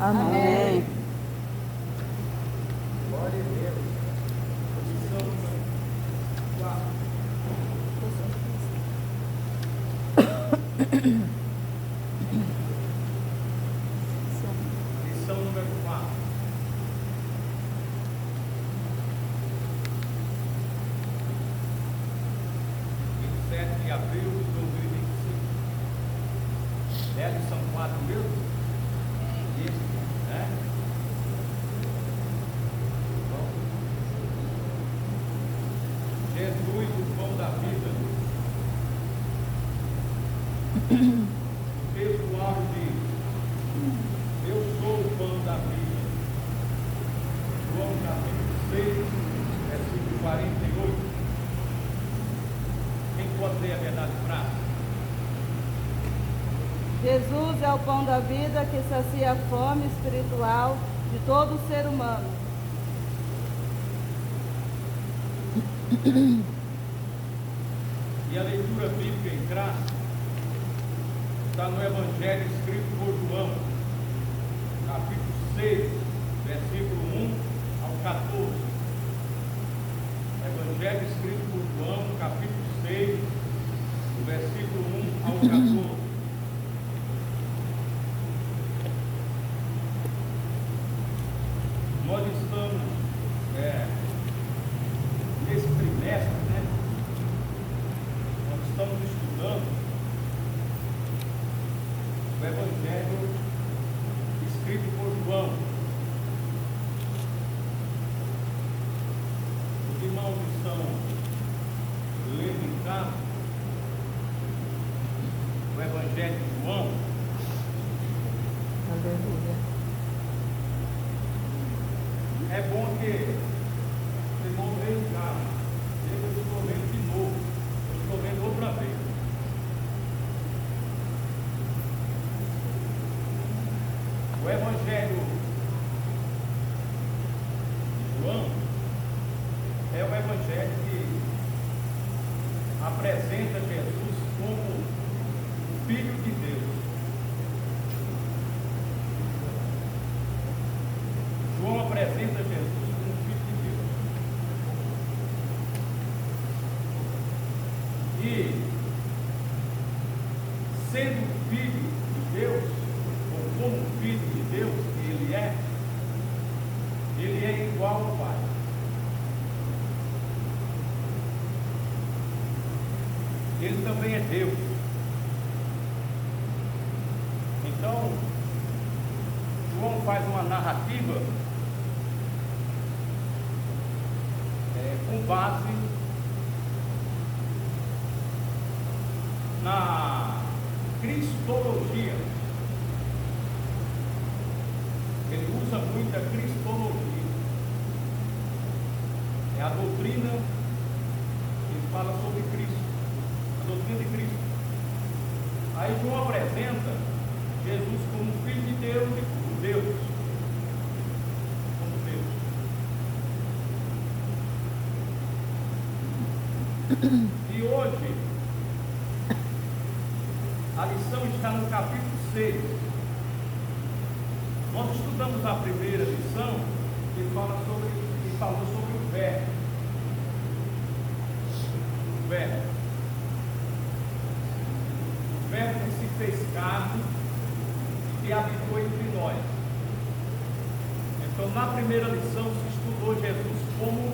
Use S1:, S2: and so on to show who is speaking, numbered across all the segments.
S1: Amém.
S2: Glória a Deus. Lição número 4. 27 de abril de 2025. É a lição 4 mesmo? Isso, né? Bom. Jesus, o pão da vida. O texto áureo diz: eu sou o pão da vida. João capítulo 6, versículo 48. Quem pode ler a verdade prática?
S1: Jesus é o pão da vida que sacia a fome espiritual de todo ser humano.
S2: E a leitura bíblica em graça está no Evangelho escrito por João, capítulo 6, versículo 1 ao 14. Evangelho escrito por João, capítulo 6, do versículo 1 ao 14. Nós estamos nesse trimestre, né? Nós estamos estudando o Evangelho escrito por João. Os irmãos estão lendo em casa o Evangelho de João.
S1: Aleluia.
S2: É bom que vocês vão ler em casa. Eu estou lendo de novo. Eu estou lendo outra vez. O Evangelho de João é o Evangelho que apresenta Jesus como o Filho de Deus. João apresenta Jesus como Filho de Deus. E, sendo Filho de Deus, ou como Filho de Deus que ele é igual ao Pai. Ele também é Deus. Então, João faz uma narrativa com base na cristologia. Ele usa muito a cristologia. É a doutrina que fala sobre Cristo, a doutrina de Cristo. Aí João apresenta Jesus como Filho de Deus e como Deus. E hoje a lição está no capítulo 6. Nós estudamos a primeira lição que falou sobre o Verbo. O Verbo. O Verbo que se fez carne e que habitou entre nós. Então, na primeira lição se estudou Jesus como o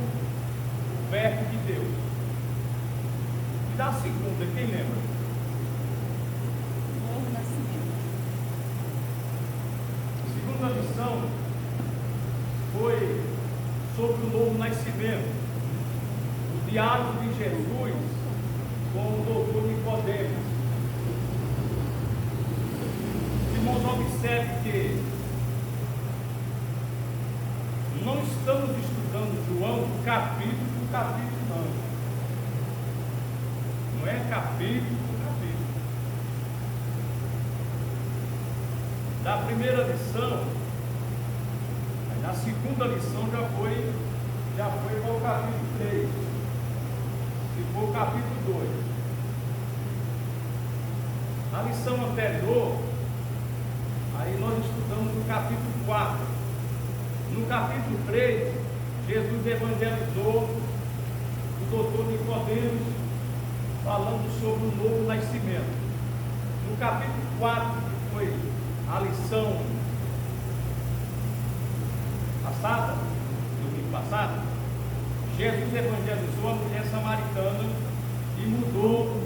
S2: Verbo de Deus. E da segunda, quem lembra?
S1: Novo nascimento.
S2: A segunda lição foi sobre o novo nascimento. O diálogo de Jesus com o doutor Nicodemos. Os irmãos, observe que não estamos estudando João capítulo por capítulo, não. Não é capítulo por capítulo. Da primeira lição, na segunda lição já foi para o capítulo 3. Se for o capítulo 2. Na lição anterior, a Aí nós estudamos no capítulo 4. No capítulo 3, Jesus evangelizou o doutor Nicodemos, falando sobre o novo nascimento. No capítulo 4, que foi a lição passada, domingo passado, Jesus evangelizou a mulher samaritana e mudou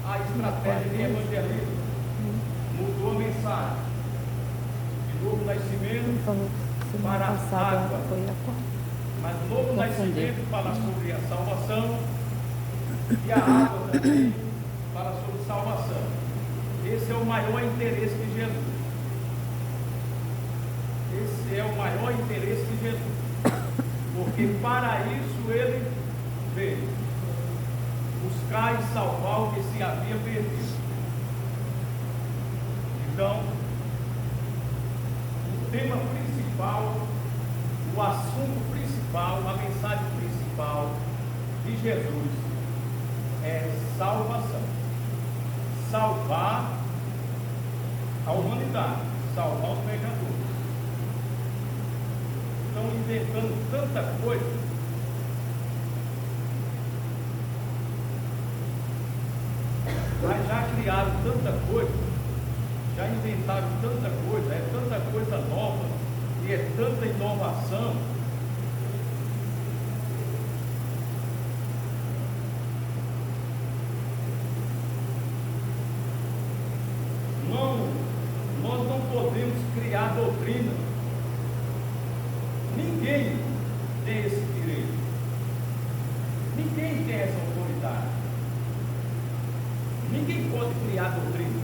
S2: a estratégia de evangelismo, mudou a mensagem de novo nascimento para a água, mas o novo nascimento fala sobre a salvação e a água também fala sobre salvação. Esse é o maior interesse de Jesus. Esse é o maior interesse de Jesus, porque para isso ele veio buscar e salvar o que se havia perdido. Então, o tema principal, o assunto principal, a mensagem principal de Jesus é salvação. Salvar a humanidade, salvar os pecadores. Estão inventando tanta coisa, mas já criaram tanta coisa, já inventaram tanta coisa, é tanta coisa nova e é tanta inovação. Nós não podemos criar doutrina. Ninguém tem esse direito. Ninguém tem essa autoridade. Ninguém pode criar doutrina.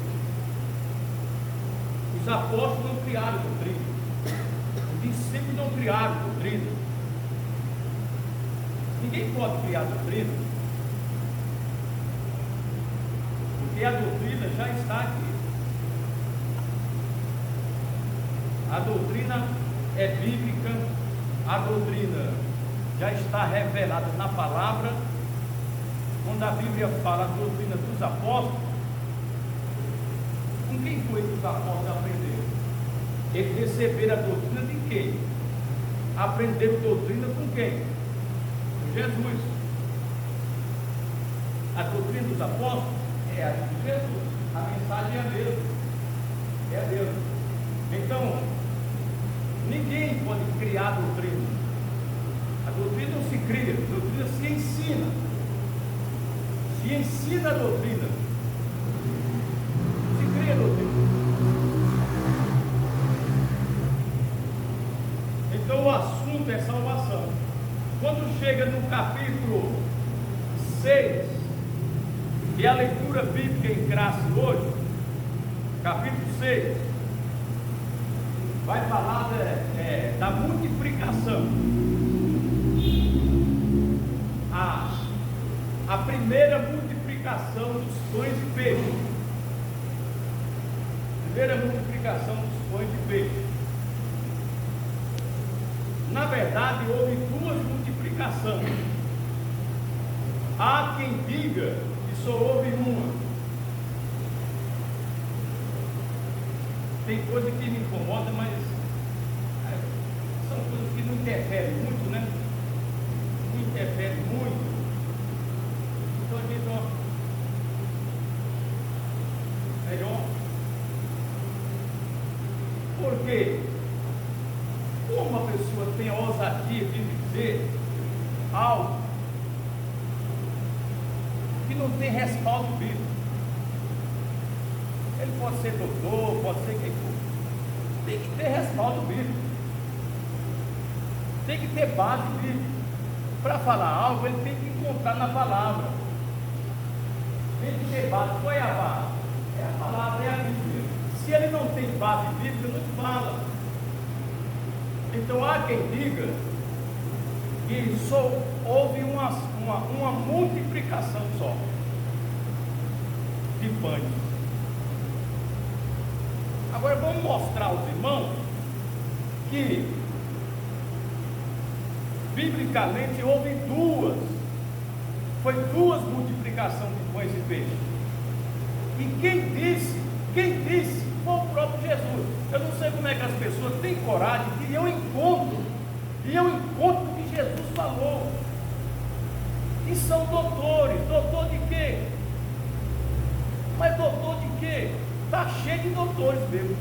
S2: Os apóstolos não criaram doutrina. Os discípulos não criaram doutrina. Ninguém pode criar doutrina. Porque a doutrina já está aqui. A doutrina é bíblica, a doutrina já está revelada na palavra. Quando a Bíblia fala a doutrina dos apóstolos, com quem foi que os apóstolos aprenderam? Eles receberam a doutrina de quem? Aprenderam doutrina com quem? Com Jesus. A doutrina dos apóstolos é a de Jesus. A mensagem é a mesma. É a mesma. Então, ninguém pode criar doutrina. A doutrina não se cria, a doutrina se ensina. Se ensina a doutrina. Se cria a doutrina. Então o assunto é salvação. Quando chega no capítulo 6, que é a leitura bíblica em classe hoje, capítulo 6, vai falar da multiplicação. A primeira multiplicação dos pães de peixe. Primeira multiplicação dos pães de peixe. Na verdade, houve duas multiplicações. Há quem diga que só houve uma. Tem coisa que me incomoda, mas são coisas que não interferem muito, né? Não interferem muito. Então a gente, melhor. Por quê? Como uma pessoa tem a ousadia de dizer algo que não tem respaldo bíblico? Ele pode ser doutor, pode ser quem for. Tem que ter respaldo bíblico. Tem que ter base bíblica. Para falar algo, ele tem que encontrar na palavra. Tem que ter base. Qual é a base? É a palavra, é a Bíblia. Se ele não tem base bíblica, não fala. Então há quem diga que só houve uma multiplicação só de pães. Agora vamos mostrar aos irmãos que biblicamente houve duas multiplicações de pães e peixes. E quem disse foi o próprio Jesus. Eu que as pessoas têm coragem de ir ao encontro do que Jesus falou. E são doutores. Doutor de quê? Mas doutor de quê? Está cheio de doutores mesmo.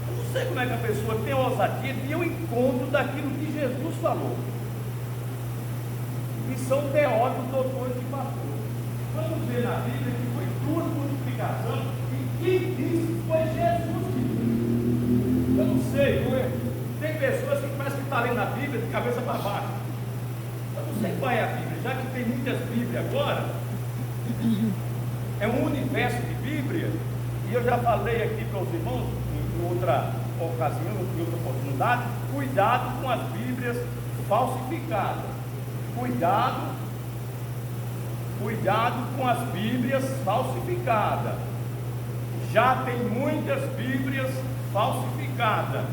S2: Eu não sei como é que a pessoa tem a ousadia de ir ao encontro daquilo que Jesus falou. E são teólogos, doutores de pastor. Vamos ver na Bíblia que foi duas multiplicações e quem disse foi Jesus. Eu não sei, não é? Tem pessoas que parecem que estão lendo a Bíblia de cabeça para baixo. Eu não sei qual é a Bíblia, já que tem muitas Bíblias agora, é um universo de Bíblia, e eu já falei aqui para os irmãos, em outra ocasião, em outra oportunidade, cuidado com as Bíblias falsificadas. Cuidado com as Bíblias falsificadas. Já tem muitas Bíblias falsificadas,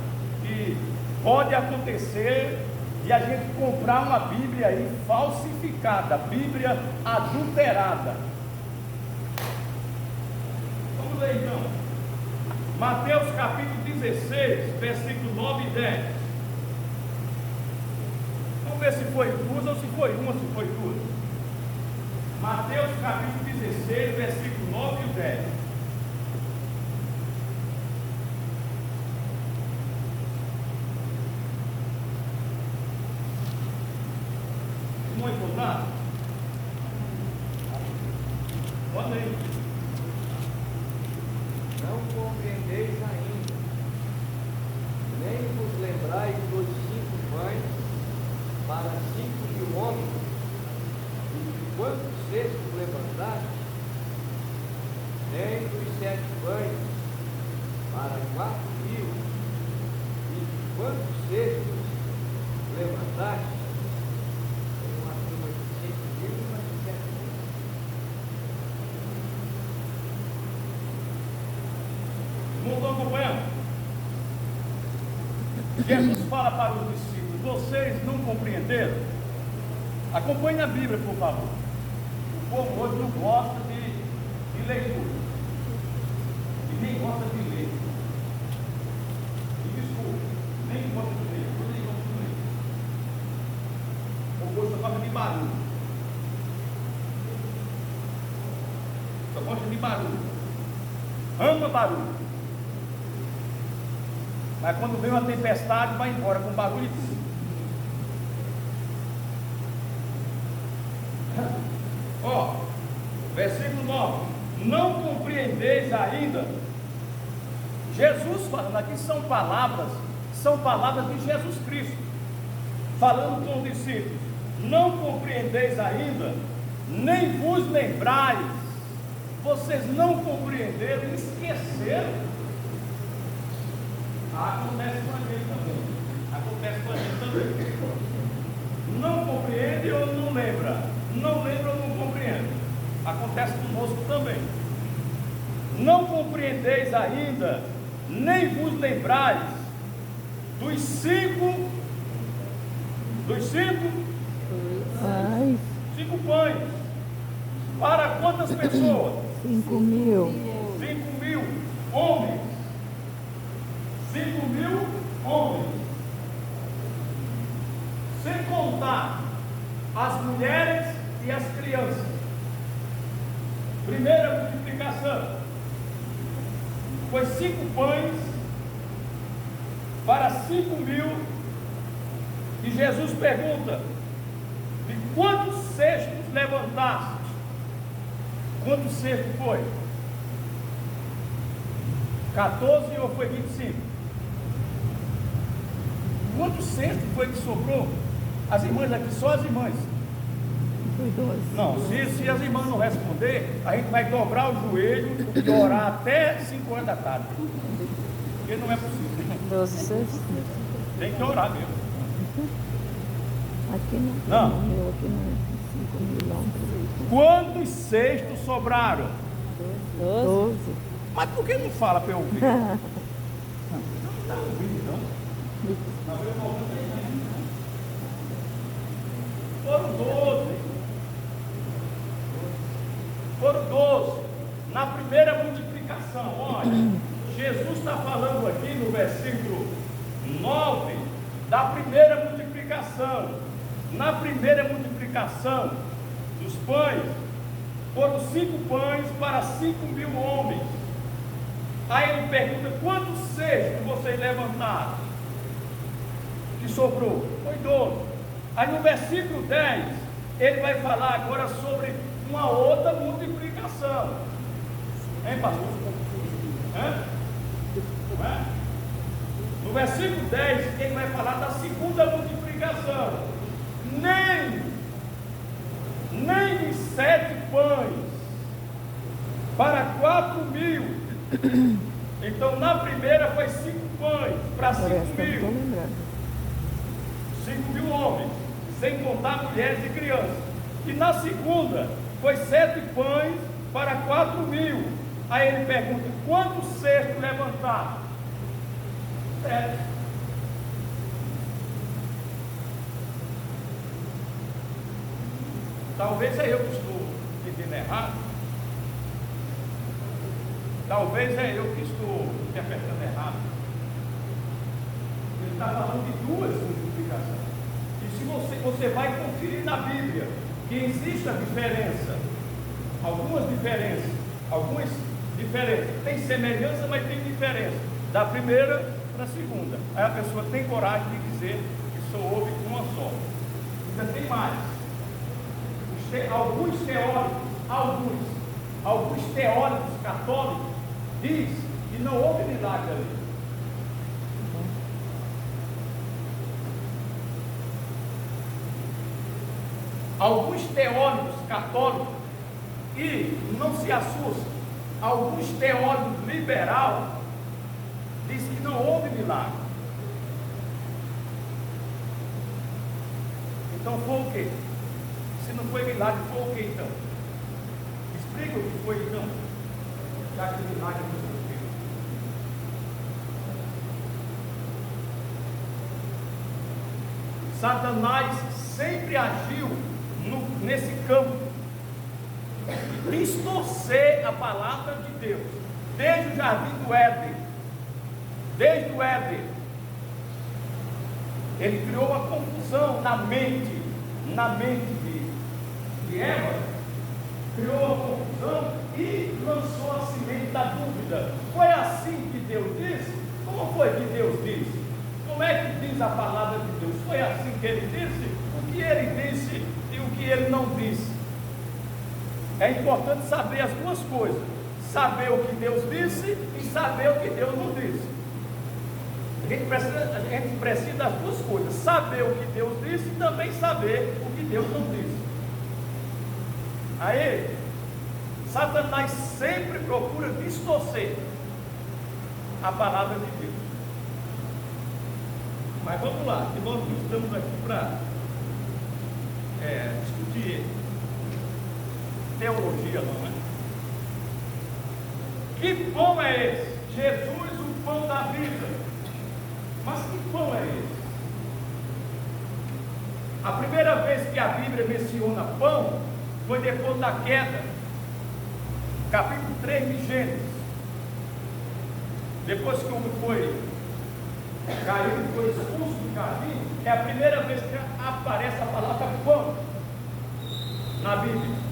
S2: e pode acontecer de a gente comprar uma Bíblia aí falsificada, Bíblia adulterada. Vamos ler então, Mateus capítulo 16, versículo 9 e 10. Vamos ver se foi duas ou se foi uma, se foi duas. Mateus capítulo 16, versículo 9 e 10. Não encontraram? Olha aí.
S3: Não compreendeis ainda, nem vos lembrais dos 5 pães para 5.000 homens, e de quantos cestos levantaste, nem dos 7 pães para 4.000, e de quantos cestos levantaste, tem uma turma de 5.000 e uma de 7.000.
S2: Não estão acompanhando? Jesus fala para os discípulos: vocês não compreenderam? Acompanhe a Bíblia, por favor. O povo hoje não gosta de leitura, e nem gosta de ler. E desculpe, nem gosta de ler, nem gosta de ler. O povo só gosta de barulho. Só gosta de barulho. Ama barulho. Mas quando vem uma tempestade, vai embora com barulho e tudo. Ó, versículo 9: não compreendeis ainda. Jesus falando aqui são palavras de Jesus Cristo, falando com os discípulos: não compreendeis ainda, nem vos lembrais. Vocês não compreenderam, esqueceram. Acontece com a gente também. Acontece com a gente também. Não compreende ou não lembra? Não lembra ou não compreende? Acontece conosco também. Não compreendeis ainda, nem vos lembrais dos 5 pães. Para quantas pessoas?
S4: 5.000.
S2: 5.000 homens. 5.000 homens, sem contar as mulheres e as crianças. Primeira multiplicação foi 5 pães para 5.000, e Jesus pergunta: de quantos cestos levantaste? Quantos cestos foi? 14 ou foi 25? Quantos cestos foi que sobrou? As irmãs aqui, só as irmãs.
S4: Foi 12.
S2: Não, se as irmãs não responder, a gente vai dobrar o joelho e orar até 5 horas da tarde. Porque não é possível.
S4: 12 cestos?
S2: Tem que orar mesmo.
S4: Aqui
S2: Não.
S4: Meu, aqui não é 5.000.
S2: Quantos cestos sobraram?
S4: 12.
S2: Mas por que não fala para eu ouvir? Não está ouvindo, não. Foram 12. Foram 12. Na primeira multiplicação, olha, Jesus está falando aqui no versículo 9 da primeira multiplicação. Na primeira multiplicação dos pães, foram 5 pães para 5.000 homens. Aí ele pergunta: quantos cestos vocês levantaram? Que sobrou? Foi 12. Aí no versículo 10, ele vai falar agora sobre uma outra multiplicação. Hein, pastor? Não é? No versículo 10, ele vai falar da segunda multiplicação. Nem de 7 pães para 4.000. Então na primeira foi 5 pães para 5.000. 5.000 homens, sem contar mulheres e crianças. E na segunda foi 7 pães para 4.000. Aí ele pergunta: quantos cestos levantaram? 7. Talvez é eu que estou entendendo errado. Talvez é eu que estou interpretando errado. Ele está falando de 2 multiplicações. E se você vai conferir na Bíblia que existe a diferença, algumas diferenças, tem semelhança, mas tem diferença, da primeira para a segunda. Aí a pessoa tem coragem de dizer que só houve uma só. Ainda tem mais. Alguns teóricos católicos diz que não houve milagre ali. Alguns teóricos católicos, e não se assustem, alguns teóricos liberais diz que não houve milagre. Então foi o quê? Se não foi milagre, foi o quê então? Explica o que foi então, já que milagre não foi. Satanás sempre agiu nesse campo, distorcer a palavra de Deus, desde o jardim do Éden. Desde o Éden, ele criou uma confusão na mente de Eva, criou uma confusão e lançou a semente da dúvida. Foi assim que Deus disse? Como foi que Deus disse? Como é que diz a palavra de Deus? Foi assim que ele disse? O que ele disse e o que ele não disse? É importante saber as duas coisas: saber o que Deus disse e saber o que Deus não disse. A gente precisa das duas coisas: saber o que Deus disse e também saber o que Deus não disse. Aí, Satanás sempre procura distorcer a palavra de Deus. Mas vamos lá, que nós não estamos aqui para discutir teologia, não é? Que pão é esse? Jesus, o pão da vida. Mas que pão é esse? A primeira vez que a Bíblia menciona pão foi depois da queda, capítulo 3 de Gênesis. Depois que o homem caiu, foi expulso do jardim, é a primeira vez que aparece a palavra pão na Bíblia.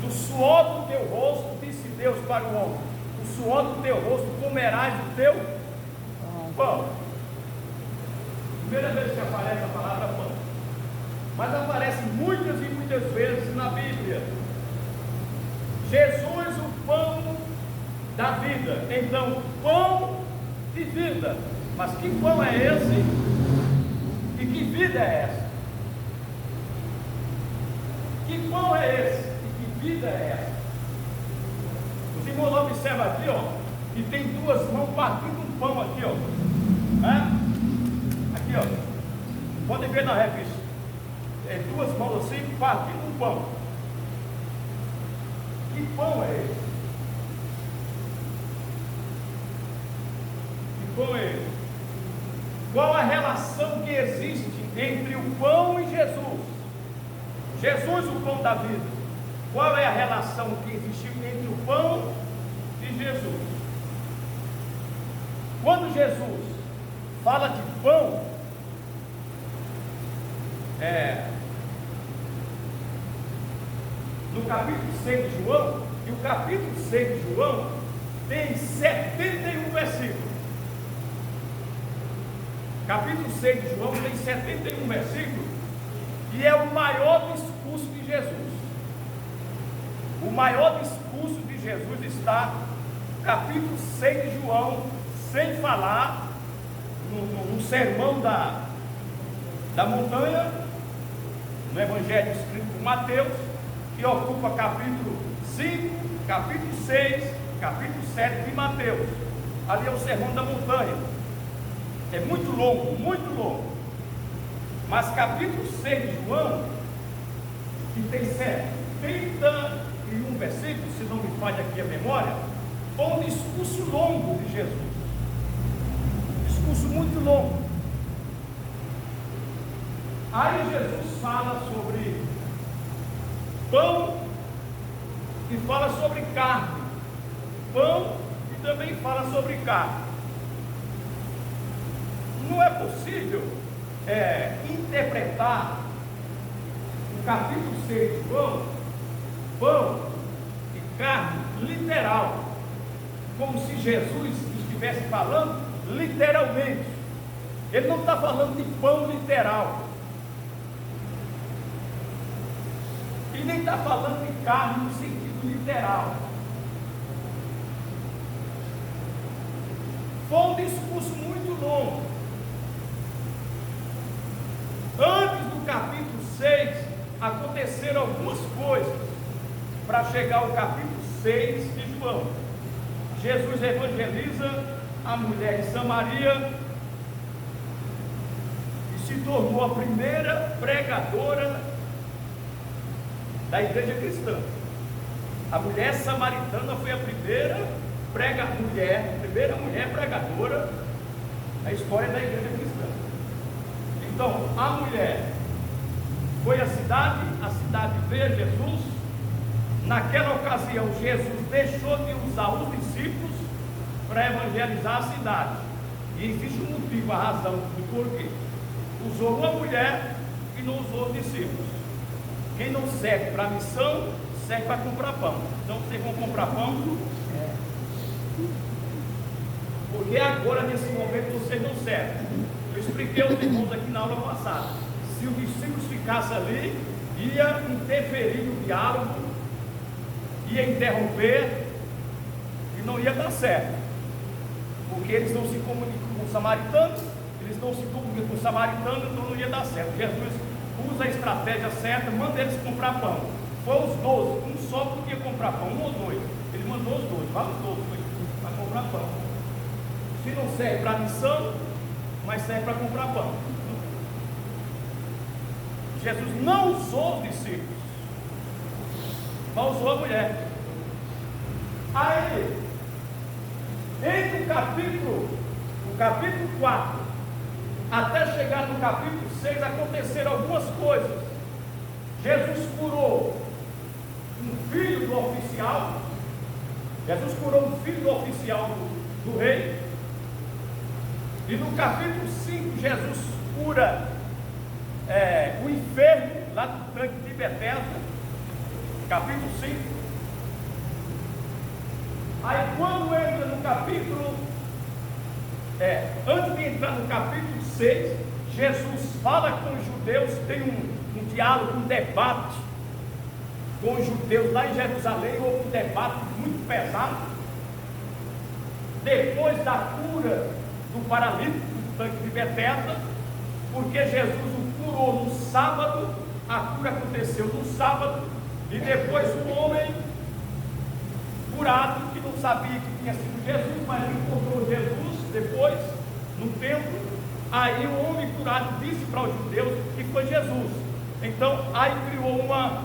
S2: Do suor do teu rosto, disse Deus para o homem: do suor do teu rosto comerás o teu pão. Primeira vez que aparece a palavra pão. Mas aparece muitas e muitas vezes na Bíblia. Jesus, o pão da vida. Então, pão de vida. Mas que pão é esse? E que vida é essa? Que pão é esse? E que vida é essa? Os irmãos observam aqui, ó, que tem 2 mãos partindo um pão aqui, ó. Aqui, ó. Podem ver na revista. 2 mãos assim, partindo um pão. Que pão é esse? Que pão é esse? Qual a relação que existe entre o pão e Jesus? Jesus, o pão da vida. Qual é a relação que existiu entre o pão e Jesus? quando Jesus fala de pão, no capítulo 6 de João, e o capítulo 6 de João tem 71 versículos. Capítulo 6 de João tem 71 versículos, e é o maior discurso de Jesus. O maior discurso de Jesus está no capítulo 6 de João, sem falar no sermão da montanha, no Evangelho escrito por Mateus, que ocupa capítulo 5, capítulo 6, capítulo 7 de Mateus. Ali é o sermão da montanha. É muito longo, muito longo. Mas capítulo 6 de João, que tem 71 versículos, se não me falha aqui a memória, foi um discurso longo de Jesus. Discurso muito longo. Aí Jesus fala sobre pão e fala sobre carne. Pão e também fala sobre carne. Não é possível interpretar o capítulo 6 de João, pão e carne, literal, como se Jesus estivesse falando literalmente. Ele não está falando de pão literal, e nem está falando de carne no sentido literal. Foi um discurso muito longo. Antes do capítulo 6, aconteceram algumas coisas para chegar ao capítulo 6 de João. Jesus evangeliza a mulher de Samaria e se tornou a primeira pregadora da igreja cristã. A mulher samaritana foi a primeira mulher pregadora da história da igreja cristã. Então, a mulher foi à cidade, a cidade veio a Jesus. Naquela ocasião, Jesus deixou de usar os discípulos para evangelizar a cidade. E existe um motivo, a razão do porquê. Usou uma mulher e não usou os discípulos. Quem não serve para a missão, serve para comprar pão. Então vocês vão comprar pão. Porque agora, nesse momento, vocês não servem. Eu expliquei aos irmãos aqui na aula passada. Se os discípulos ficassem ali, ia interferir no diálogo, ia interromper e não ia dar certo. Porque eles não se comunicam com os samaritanos, então não ia dar certo. Jesus usa a estratégia certa, manda eles comprar pão. Foi os 12, um só podia comprar pão, um ou dois. Ele mandou os 12, vai os 12 para comprar pão. Se não serve para a missão, mas serve para comprar pão. Jesus não usou os discípulos, mas usou a mulher. Aí, entre o capítulo 4, até chegar no capítulo 6, aconteceram algumas coisas. Jesus curou um filho do oficial. Jesus curou um filho do oficial do rei. E no capítulo 5, Jesus cura o enfermo lá do tanque de Betesda. Capítulo 5. Aí quando entra no capítulo, antes de entrar no capítulo 6, Jesus fala com os judeus, tem um diálogo, um debate com os judeus lá em Jerusalém. Houve um debate muito pesado. Depois da cura do paralítico do tanque de Betesda, porque Jesus o curou no sábado, a cura aconteceu no sábado, e depois o homem curado, que não sabia que tinha sido Jesus, mas encontrou Jesus depois, no templo. Aí o homem curado disse para os judeus que foi Jesus. Então aí criou uma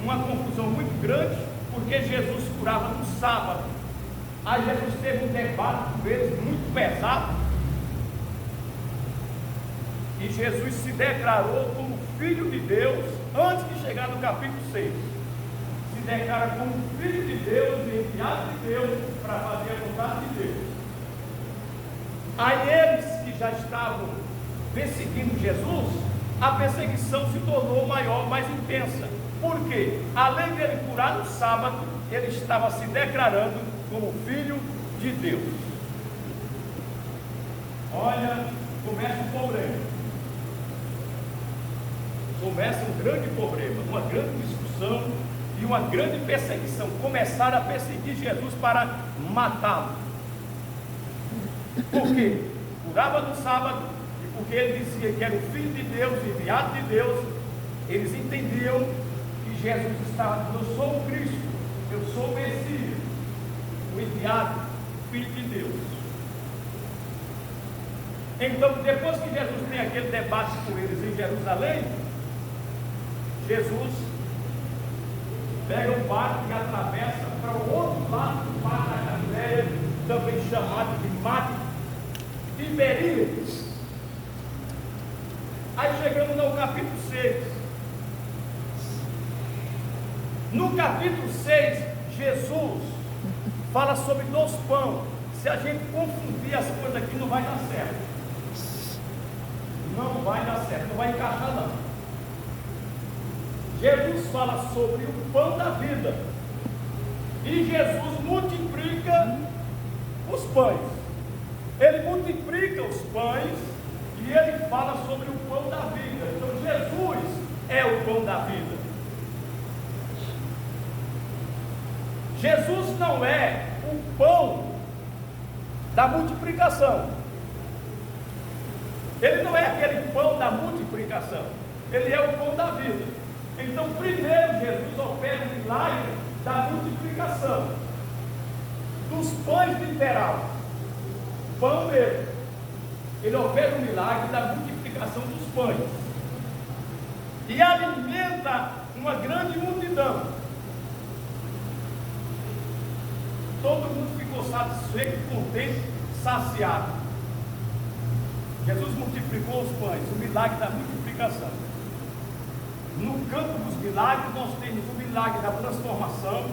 S2: confusão muito grande, porque Jesus curava no sábado. Aí Jesus teve um debate com eles muito pesado, e Jesus se declarou como Filho de Deus antes de chegar no capítulo 6. Se declara como Filho de Deus, enviado de Deus para fazer a vontade de Deus. Aí eles que já estavam perseguindo Jesus, a perseguição se tornou maior, mais intensa. Por quê? Além de ele curar no sábado, ele estava se declarando como filho de Deus. Olha, começa um problema. Começa um grande problema, uma grande discussão e uma grande perseguição. Começaram a perseguir Jesus para matá-lo. Por quê? Curava no sábado, e porque ele dizia que era o Filho de Deus, enviado de Deus. Eles entendiam que Jesus estava dizendo: eu sou o Cristo, eu sou o Messias, o enviado, o Filho de Deus. Então, depois que Jesus tem aquele debate com eles em Jerusalém, Jesus pega um barco e atravessa para o outro lado do mar da Galileia, também chamado de Mar de Tiberíades. Aí chegamos no capítulo 6. No capítulo 6, Jesus fala sobre 2 pães. Se a gente confundir as coisas aqui, não vai dar certo. Não vai dar certo, não vai encaixar não. Jesus fala sobre o pão da vida. E Jesus multiplica os pães. Ele multiplica os pães e ele fala sobre o pão da vida. Então Jesus é o pão da vida. Jesus não é o pão da multiplicação. Ele não é aquele pão da multiplicação. Ele é o pão da vida. Então, primeiro Jesus opera o milagre da multiplicação dos pães literal, pão mesmo. Ele opera o milagre da multiplicação dos pães e alimenta uma grande multidão. Todo mundo ficou satisfeito, contente, saciado. Jesus multiplicou os pães, o milagre da multiplicação. No campo dos milagres, nós temos o milagre da transformação,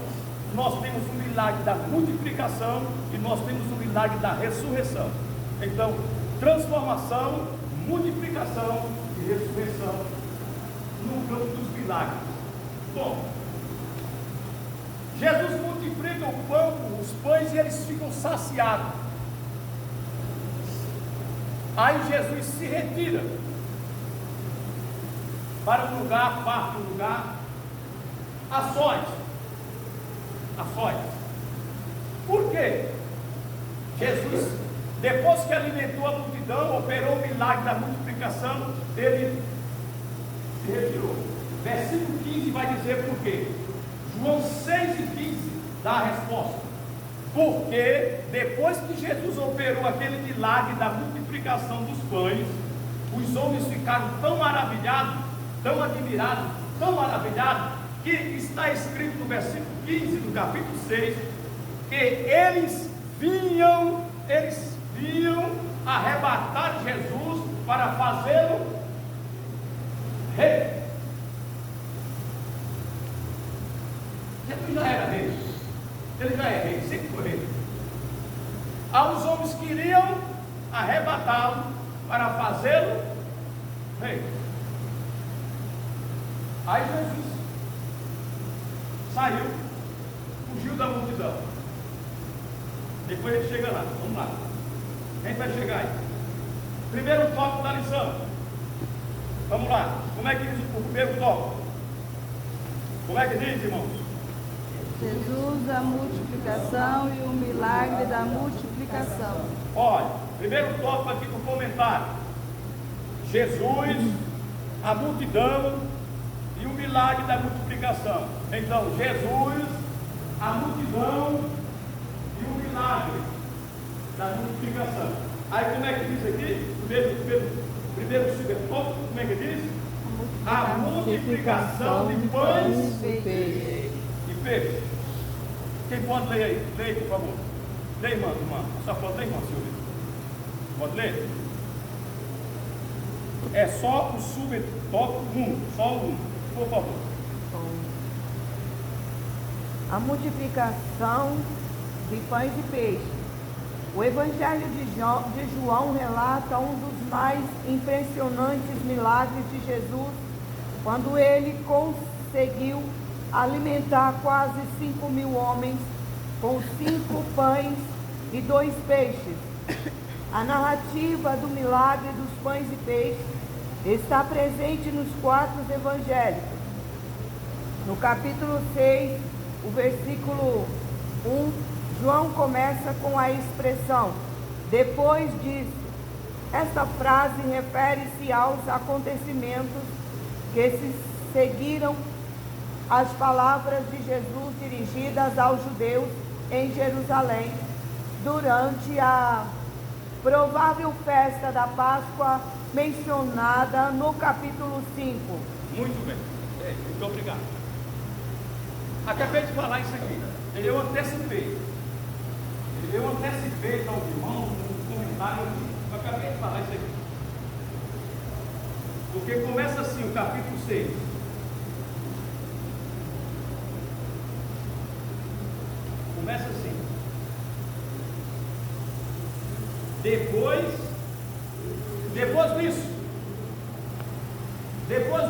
S2: nós temos o milagre da multiplicação e nós temos o milagre da ressurreição. Então, transformação, multiplicação e ressurreição no campo dos milagres. Bom, Jesus multiplica o pão, os pães, e eles ficam saciados. Aí Jesus se retira para um lugar, parte um lugar, a sós. Por quê? Jesus, depois que alimentou a multidão, operou o milagre da multiplicação, ele se retirou. Versículo 15 vai dizer por quê. João 6:15 dá a resposta. Porque depois que Jesus operou aquele milagre da multiplicação dos pães, os homens ficaram tão maravilhados, tão admirados, tão maravilhados, que está escrito no versículo 15 do capítulo 6, que eles vinham arrebatar Jesus para fazê-lo rei. Jesus já era rei, ele já é rei, sempre foi rei. Aí os homens queriam arrebatá-lo para fazê-lo rei. Aí Jesus saiu, fugiu da multidão. Depois ele chega lá, vamos lá. Quem vai chegar aí? Primeiro tópico da lição. Vamos lá, como é que diz o primeiro tópico? Como é que diz, irmãos?
S1: Jesus, a multiplicação e o milagre da multiplicação.
S2: Olha, primeiro tópico aqui do comentário: Jesus, a multidão e o milagre da multiplicação. Então, Jesus, a multidão e o milagre da multiplicação. Aí como é que diz aqui? Primeiro subtópico, como é que diz? A multiplicação de pães e peixes. Quem pode ler aí? Leia, por favor. Leia, irmã. Só pode ler, irmã, Silvia. Pode ler? É só o subtópico 1, só o 1, por favor.
S4: A multiplicação de pães e peixes.
S5: O Evangelho de João relata um dos mais impressionantes milagres de Jesus, quando ele conseguiu alimentar quase 5.000 homens com 5 pães e 2 peixes. A narrativa do milagre dos pães e peixes está presente nos 4 evangelhos. No capítulo 6, o versículo 1, João começa com a expressão "depois disso". Esta frase refere-se aos acontecimentos que se seguiram às palavras de Jesus dirigidas aos judeus em Jerusalém durante a provável festa da Páscoa mencionada no capítulo 5.
S2: Muito bem, muito obrigado. Acabei de falar isso aqui. Eu antecipei aos irmãos um comentário aqui. Eu acabei de falar isso aqui. Porque começa assim o capítulo 6. Começa assim. Depois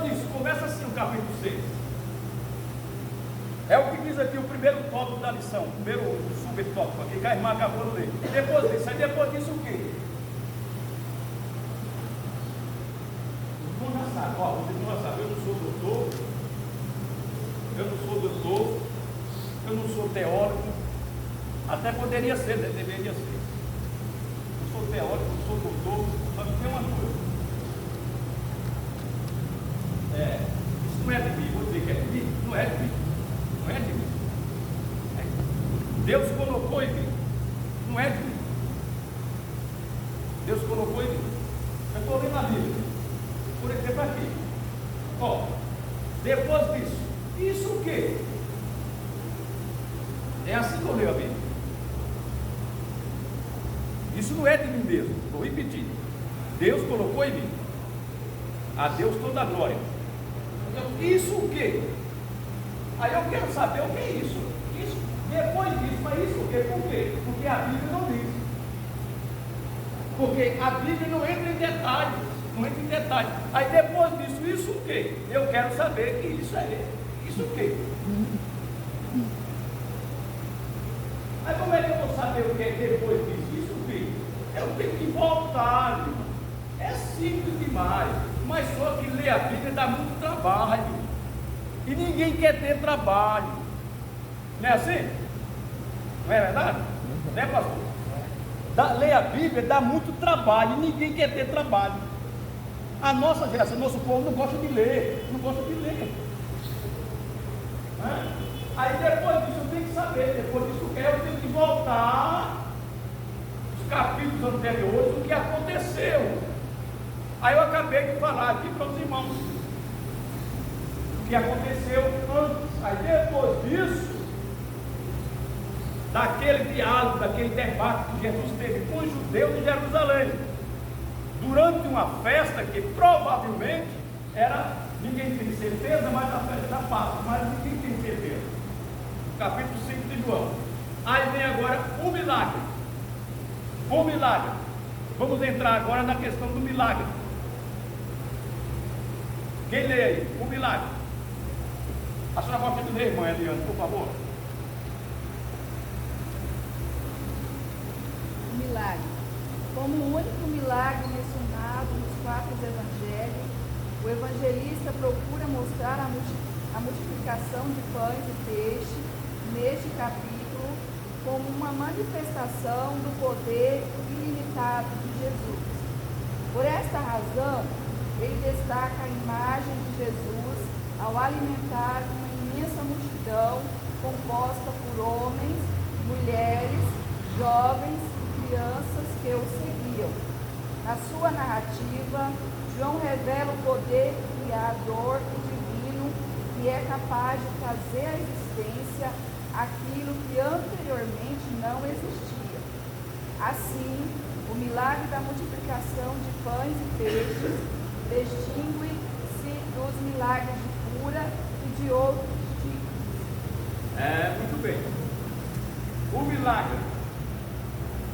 S2: disso, começa assim o capítulo 6. É o que diz aqui o primeiro tópico da lição, o primeiro subtópico aqui que a irmã acabou de ler. Depois disso o quê? Os irmãos já sabem, vocês não sabem, eu não sou doutor, eu não sou teórico, até poderia ser, deveria ser. Eu sou teórico, eu sou doutor, só que tem uma coisa. Isso não é de mim, vou dizer que é de mim, não é de mim. Não é de mim. Deus colocou em mim. Não é de mim. Deus colocou em mim. Eu estou lendo a Bíblia. Por exemplo aqui. Depois disso. Isso o quê? É assim que eu leio a Bíblia. Isso não é de mim mesmo. Vou repetir. Deus colocou em mim. A Deus toda a glória. Isso o quê? Aí eu quero saber o que é isso. Depois disso, mas isso o quê? Por quê? Porque a Bíblia não diz. Porque a Bíblia não entra em detalhes. Aí depois disso, isso o quê? Eu quero saber que isso é. Isso o quê? Aí como é que eu vou saber o que é depois disso? Isso o quê? Eu tenho que voltar, irmão. É simples demais. Mas só que ler a Bíblia dá muito trabalho. E ninguém quer ter trabalho. Não é assim? Não é verdade? Né, pastor? Ler a Bíblia dá muito trabalho. E ninguém quer ter trabalho. A nossa geração, nosso povo não gosta de ler. Aí depois disso eu tenho que saber. Depois disso eu tenho que voltar os capítulos anteriores, o que aconteceu. Aí eu acabei de falar aqui para os irmãos o que aconteceu antes. Aí depois disso, daquele diálogo, daquele debate que Jesus teve com os judeus de Jerusalém, durante uma festa que provavelmente era, ninguém tem certeza, mas a festa da Páscoa, mas ninguém tem certeza. Capítulo 5 de João. Aí vem agora o milagre. Vamos entrar agora na questão do milagre. Quem lê aí? O milagre. A senhora gosta de ler, irmã Eliane, por favor.
S1: O milagre. Como o único milagre mencionado nos 4 evangelhos, o evangelista procura mostrar a multiplicação de pães e peixes neste capítulo como uma manifestação do poder ilimitado de Jesus. Por esta razão, ele destaca a imagem de Jesus ao alimentar uma imensa multidão composta por homens, mulheres, jovens e crianças que o seguiam. Na sua narrativa, João revela o poder criador e divino que é capaz de trazer à existência aquilo que anteriormente não existia. Assim, o milagre da multiplicação de pães e peixes distingue-se dos milagres de cura e de outros tipos.
S2: Muito bem. O milagre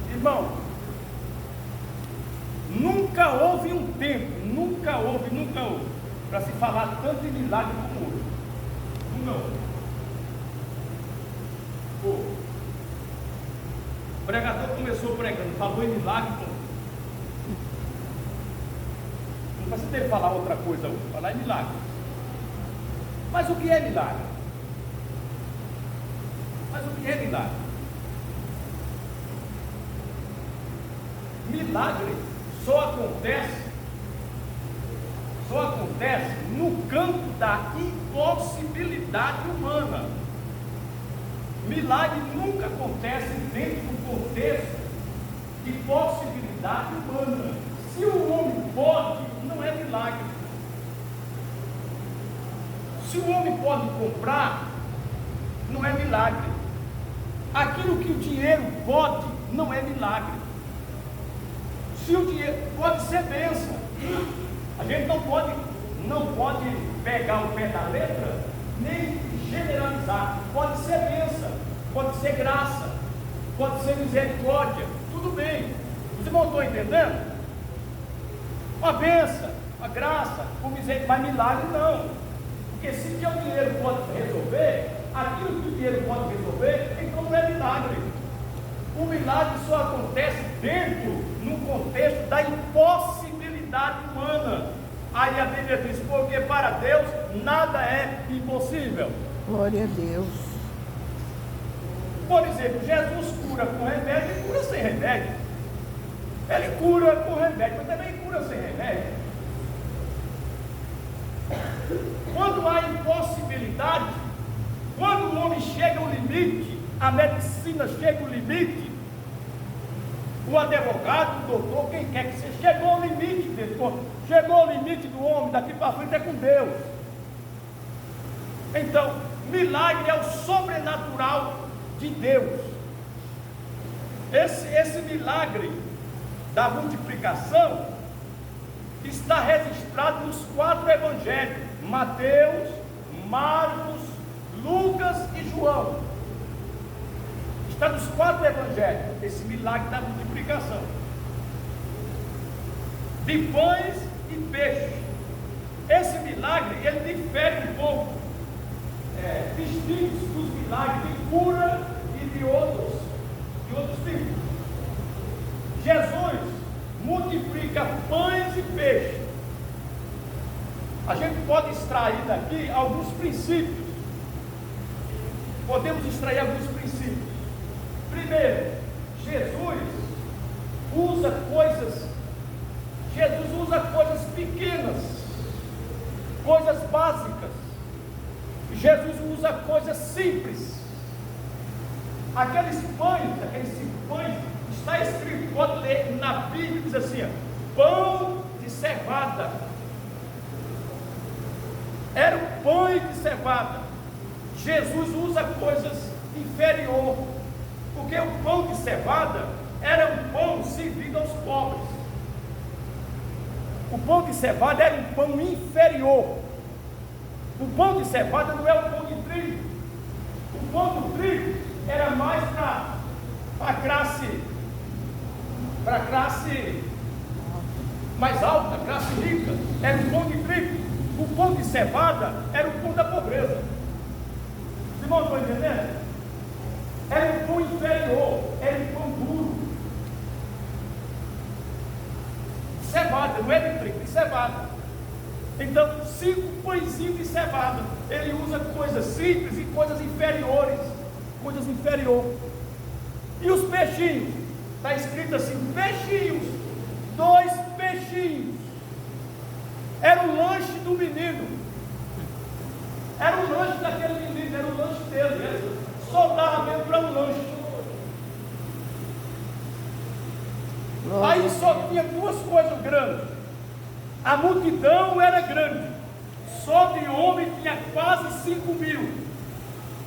S2: de Irmão, nunca houve um tempo, nunca houve, para se falar tanto em milagre como hoje. Nunca houve. O pregador começou pregando, falou em milagre, não precisa dele falar outra coisa hoje, falar em milagre. Mas o que é milagre? Milagre só acontece no campo da impossibilidade humana. Milagre nunca acontece dentro do contexto de possibilidade humana. Se o homem pode, não é milagre. Se o homem pode comprar, não é milagre. Aquilo que o dinheiro pode, não é milagre. Se o dinheiro pode ser bênção, a gente não pode pegar o pé da letra, nem generalizar. Pode ser bênção, pode ser graça, pode ser misericórdia, tudo bem. Os irmãos estão entendendo? Uma bênção, uma graça, o misericórdia, mas milagre não. Porque se o dinheiro pode resolver, aquilo que o dinheiro pode resolver, então não é milagre. O milagre só acontece dentro, no contexto da impossibilidade humana. Aí a Bíblia diz, porque para Deus nada é impossível.
S4: Glória a Deus.
S2: Por exemplo, Jesus cura com remédio e cura sem remédio. Ele cura com remédio, mas também cura sem remédio. Quando há impossibilidade, quando o homem chega ao limite, a medicina chega ao limite, o advogado, o doutor, quem quer que seja, chegou ao limite dele, chegou ao limite do homem, daqui para frente é com Deus. Então, milagre é o sobrenatural de Deus. Esse milagre da multiplicação está registrado nos 4 evangelhos: Mateus, Marcos, Lucas e João. Está nos 4 evangelhos, esse milagre da multiplicação de pães e peixes. Esse milagre, ele difere um pouco, distintos dos milagres de cura e de outros tipos. Jesus multiplica pães e peixes. A gente pode extrair daqui alguns princípios. Podemos extrair alguns princípios. Primeiro, Jesus usa coisas pequenas, coisas básicas. Jesus usa coisas simples. Aqueles 5 pães, está escrito, pode ler na Bíblia, diz assim, pão de cevada. Era um pão de cevada. Jesus usa coisas inferiores, porque o pão de cevada era um pão servido aos pobres. O pão de cevada era um pão inferior. O pão de cevada não é o pão de trigo. O pão do trigo era mais para a classe mais alta, classe rica. Era o pão de trigo. O pão de cevada era o pão da pobreza. Os irmãos estão entendendo? Era um pão inferior, era um pão duro. Cevada, não é de trigo, de cevada. Então, 5 pãezinhos de cevada. Ele usa coisas simples e coisas inferiores. Coisas inferiores. E os peixinhos? Está escrito assim, peixinhos. 2 peixinhos. Era o lanche do menino. Era o lanche daquele menino, era o lanche dele. Ele só dava mesmo para um lanche. Aí só tinha 2 coisas grandes. A multidão era grande. Só de homem tinha quase 5.000.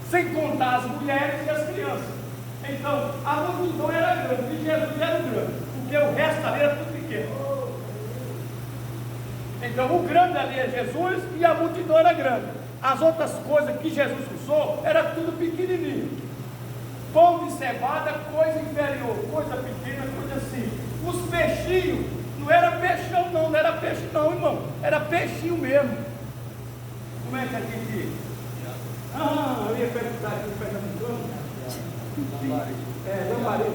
S2: Sem contar as mulheres e as crianças. Então, a multidão era grande e Jesus era grande. Porque o resto ali era tudo pequeno. Então, o grande ali é Jesus e a multidão era grande. As outras coisas que Jesus usou era tudo pequenininho. Pão de cevada, coisa inferior, coisa pequena, coisa assim. Os peixinhos, não era peixão não era peixe não, irmão. Era peixinho mesmo. Como é que a gente... eu ia perguntar aqui no Pernambucano. Lambari.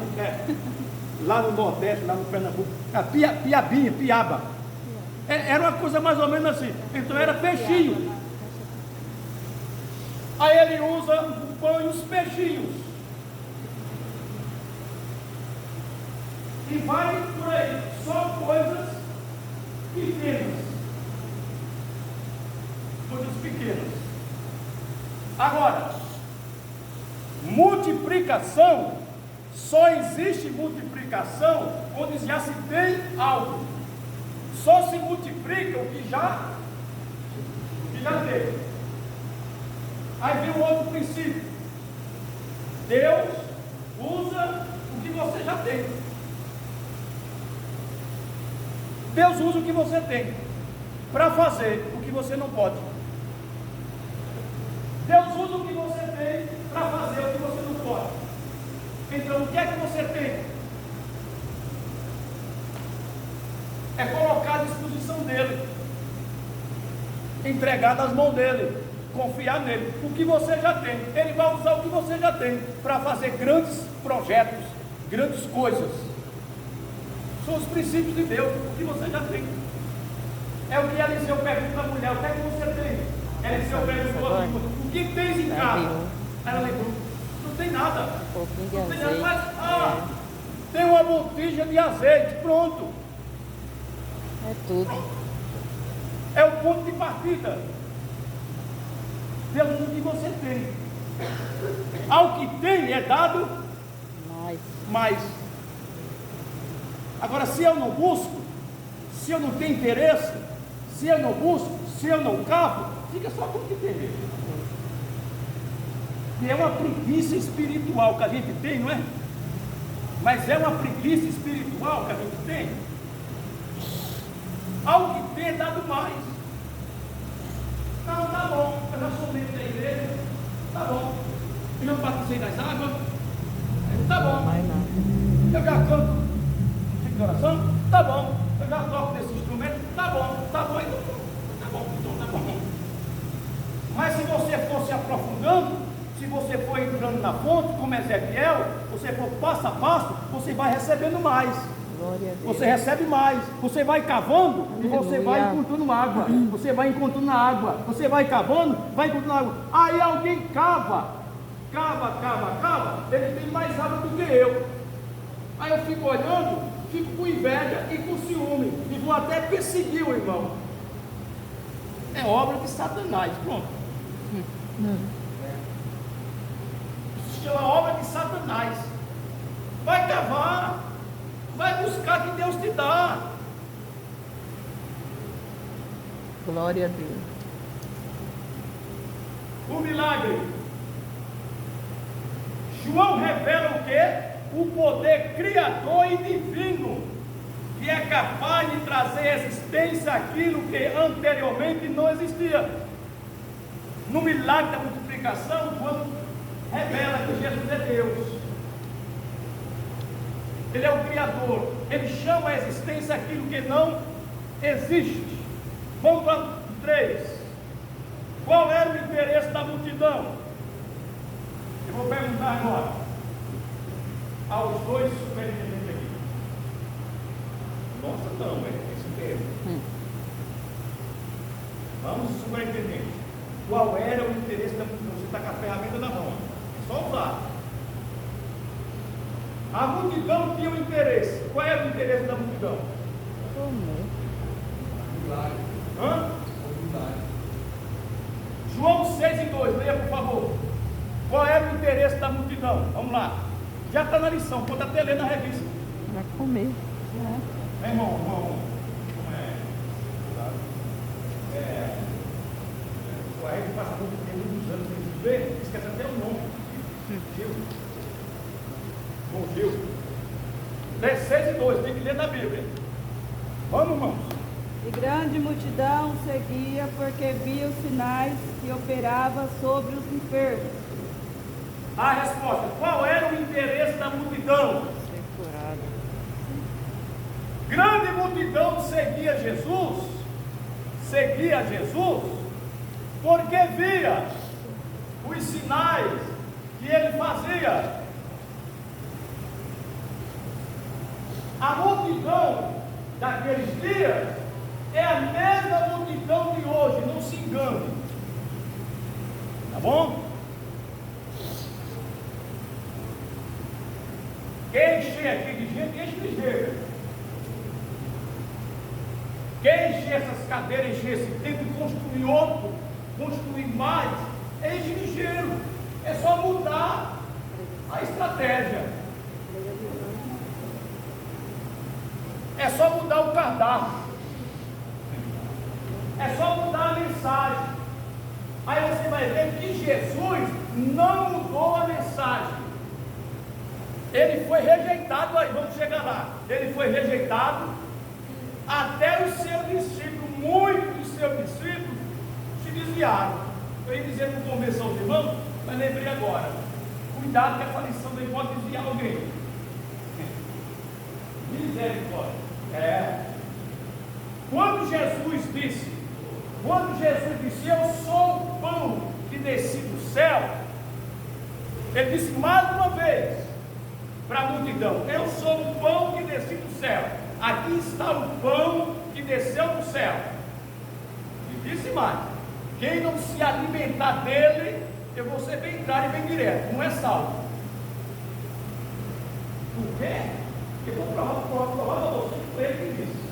S2: Lá no Nordeste, lá no Pernambuco. Piabinha, piaba. Era uma coisa mais ou menos assim. Então era peixinho. Aí ele usa o pão e os peixinhos. E vai por aí, só coisas pequenas. Coisas pequenas. Agora, multiplicação, só existe multiplicação onde já se tem algo. Só se multiplica o que já teve. Aí vem um outro princípio. Deus usa o que você já tem. Deus usa o que você tem para fazer o que você não pode. Deus usa o que você tem para fazer o que você não pode. Então, o que é que você tem? É colocar à disposição dele, entregar nas mãos dele, confiar nele. O que você já tem, ele vai usar o que você já tem para fazer grandes projetos, grandes coisas. São os princípios de Deus, o que você já tem. É o que Eliseu pergunta à mulher: o que é que você tem? Eliseu perguntou a mulher: o que tens em casa? Ela lembrou: não tem nada. Não tem nada, mas tem uma botija de azeite, pronto.
S4: É tudo.
S2: É o ponto de partida. Deus usa o que você tem. Ao que tem é dado mais. Agora, se eu não busco, se eu não tenho interesse, se eu não busco, se eu não cavo, fica só com o que tem mesmo. E é uma preguiça espiritual que a gente tem, não é? Mas é uma preguiça espiritual que a gente tem. Ao que tem é dado mais. Não, tá bom, eu já sou membro da igreja, tá bom. Eu já batizei nas águas, tá bom. Eu já canto de oração, tá bom. Eu já toco nesse instrumento, tá bom, então tá bom. Mas se você for se aprofundando, se você for entrando na fonte, como Ezequiel, você for passo a passo, você vai recebendo mais. Você recebe mais, você vai cavando e você vai encontrando água, você vai encontrando água, você vai cavando, vai encontrando água. Aí alguém cava, ele tem mais água do que eu. Aí eu fico olhando, fico com inveja e com ciúme, e vou até perseguir o irmão. É obra de Satanás, pronto. Isso é uma obra de Satanás. Vai cavar, vai buscar que Deus te dá.
S4: Glória a Deus.
S2: O milagre. João revela o quê? O poder criador e divino, que é capaz de trazer à existência aquilo que anteriormente não existia. No milagre da multiplicação, João revela que Jesus é Deus. Ele é o Criador. Ele chama à existência aquilo que não existe. Vamos para 3. Qual era o interesse da multidão? Eu vou perguntar agora aos dois superintendentes aqui. Nossa, não, é esse mesmo. Vamos, superintendente. Qual era o interesse da multidão? Você está com a ferramenta na mão. É só usar. A multidão tinha um interesse. Qual era o interesse da multidão? João 6:2, leia por favor. Qual era o interesse da multidão? Vamos lá. Já está na lição, pode até ler na revista.
S4: Vai comer.
S2: Irmão, o Aéreo passa muito tempo, muitos anos sem ver, esquece até o nome. Gil. Bom Gil. 6:2, tem que ler na Bíblia. Vamos, irmãos.
S1: E grande multidão seguia, porque via os sinais que operava sobre os enfermos.
S2: A resposta: qual era o interesse da multidão?
S4: Ser curado.
S2: Grande multidão seguia Jesus, porque via os sinais que ele fazia. A multidão daqueles dias é a mesma multidão de hoje, não se engane. Tá bom? Quem encher aqui de gente, enche ligeiro. Quem encher essas cadeiras, encher esse tempo e construir outro, construir mais, enche ligeiro. É só mudar a estratégia. É só mudar o cardápio. É só mudar a mensagem. Aí você vai ver que Jesus não mudou a mensagem. Ele foi rejeitado, aí vamos chegar lá. Ele foi rejeitado até os seus discípulos, muitos dos seus discípulos se desviaram. Eu ia dizer para convenção de irmãos, mas lembrei agora. Cuidado que a aparição dele pode desviar alguém. Misericórdia. Quando Jesus disse, eu sou o pão que desci do céu, ele disse mais uma vez para a multidão: eu sou o pão que desci do céu. Aqui está o pão que desceu do céu. E disse mais: quem não se alimentar dele, eu vou ser bem claro e bem direto, não é salvo. Por quê? Eu vou provar para você que foi ele que disse.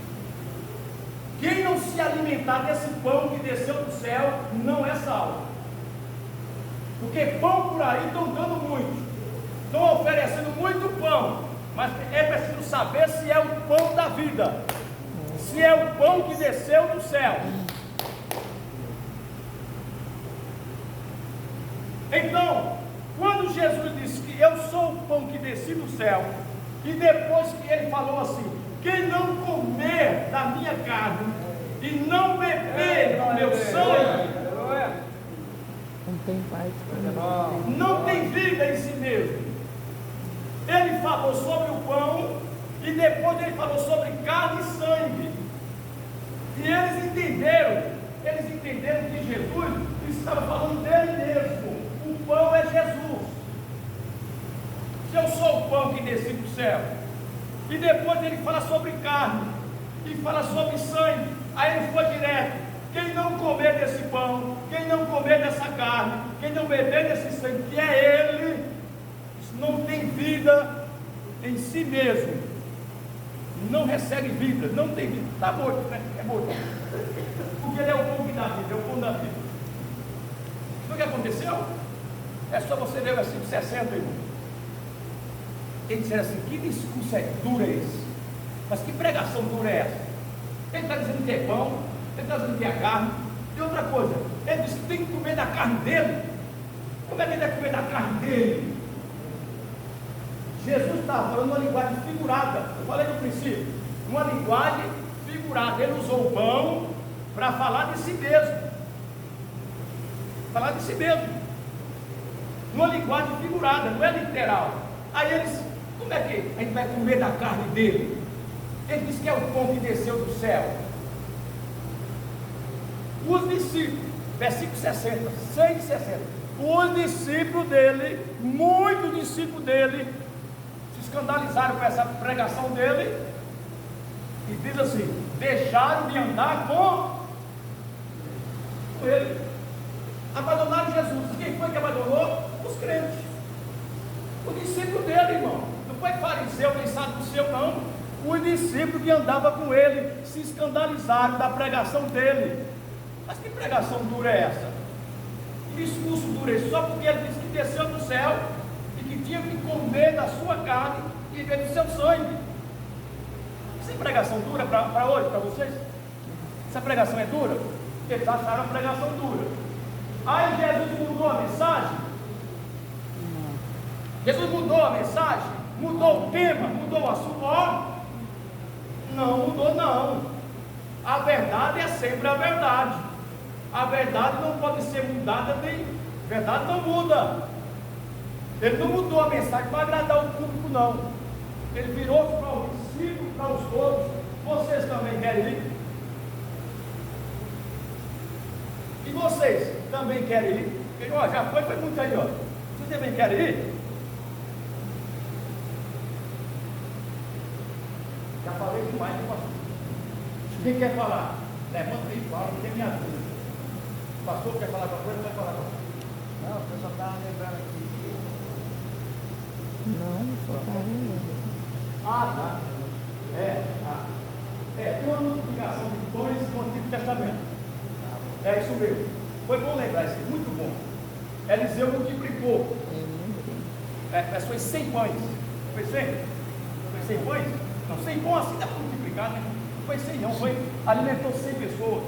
S2: Quem não se alimentar desse pão que desceu do céu, não é salvo. Porque pão por aí estão dando muito, estão oferecendo muito pão, mas é preciso saber se é o pão da vida, se é o pão que desceu do céu. Então, quando Jesus disse que eu sou o pão que desci do céu, e depois que ele falou assim: quem não comer da minha carne e não beber do meu sangue,
S4: Não tem paz.
S2: não tem vida em si mesmo. Ele falou sobre o pão e depois ele falou sobre carne e sangue. E eles entenderam que Jesus estava falando dele mesmo. O pão é Jesus. Se eu sou o pão que desci do céu, e depois ele fala sobre carne e fala sobre sangue, aí ele foi direto: quem não comer desse pão, quem não comer dessa carne, quem não beber desse sangue, que é ele, não tem vida em si mesmo, não recebe vida, não tem vida, está morto, né? É morto, porque ele é o pão que dá vida, é o pão da vida. Sabe o que aconteceu? É só você ler o versículo 60, irmão. Ele disseram assim: que discurso é duro é esse? Mas que pregação dura é essa? Ele está dizendo que é pão, ele está dizendo que é carne. E outra coisa, ele disse que tem que comer da carne dele. Como é que ele vai comer da carne dele? Jesus estava falando uma linguagem figurada. Eu falei no princípio, uma linguagem figurada. Ele usou o pão para falar de si mesmo. Falar de si mesmo. Uma linguagem figurada, não é literal. Aí eles: como é que a gente vai comer da carne dele? Ele disse que é o pão que desceu do céu. Os discípulos, versículo 60, 6 e 60. Os discípulos dele, muitos discípulos dele, se escandalizaram com essa pregação dele. E diz assim: deixaram de andar com ele. Abandonaram Jesus. Quem foi que abandonou? Os crentes. O discípulo dele, irmão. Não foi fariseu nem saduceu, não. Os discípulos que andavam com ele se escandalizaram da pregação dele. Mas que pregação dura é essa? Que discurso duro é esse? Só porque ele disse que desceu do céu e que tinha que comer da sua carne e beber do seu sangue. Essa é pregação dura para hoje, para vocês? Essa pregação é dura? Eles acharam a pregação dura. Aí Jesus mudou a mensagem? Jesus mudou a mensagem? Mudou o tema? Mudou o assunto? Não mudou, não. A verdade é sempre a verdade. A verdade não pode ser mudada, nem verdade não muda. Ele não mudou a mensagem para agradar o público, não. Ele virou para os discípulos, para os todos. Vocês também querem ir? E vocês também querem ir? Porque, ó, já foi muito aí, ó. Vocês também querem ir? Já falei demais, né, pastor? Quem quer falar? Levanta aí e fala, não tem minha dúvida. O pastor quer falar com a coisa? Vai falar com a coisa.
S3: Não, o pessoal estava lembrando aqui.
S4: Não, só tá lembrando.
S2: Tá. Tem uma multiplicação de pães no Antigo Testamento. É isso mesmo. Foi bom lembrar isso, muito bom. Eliseu multiplicou. Foi 100 pães. Foi 100? Foi 100 pães? Não, 100 pães assim dá para multiplicar, né? Não foi 100 não, alimentou 100 pessoas.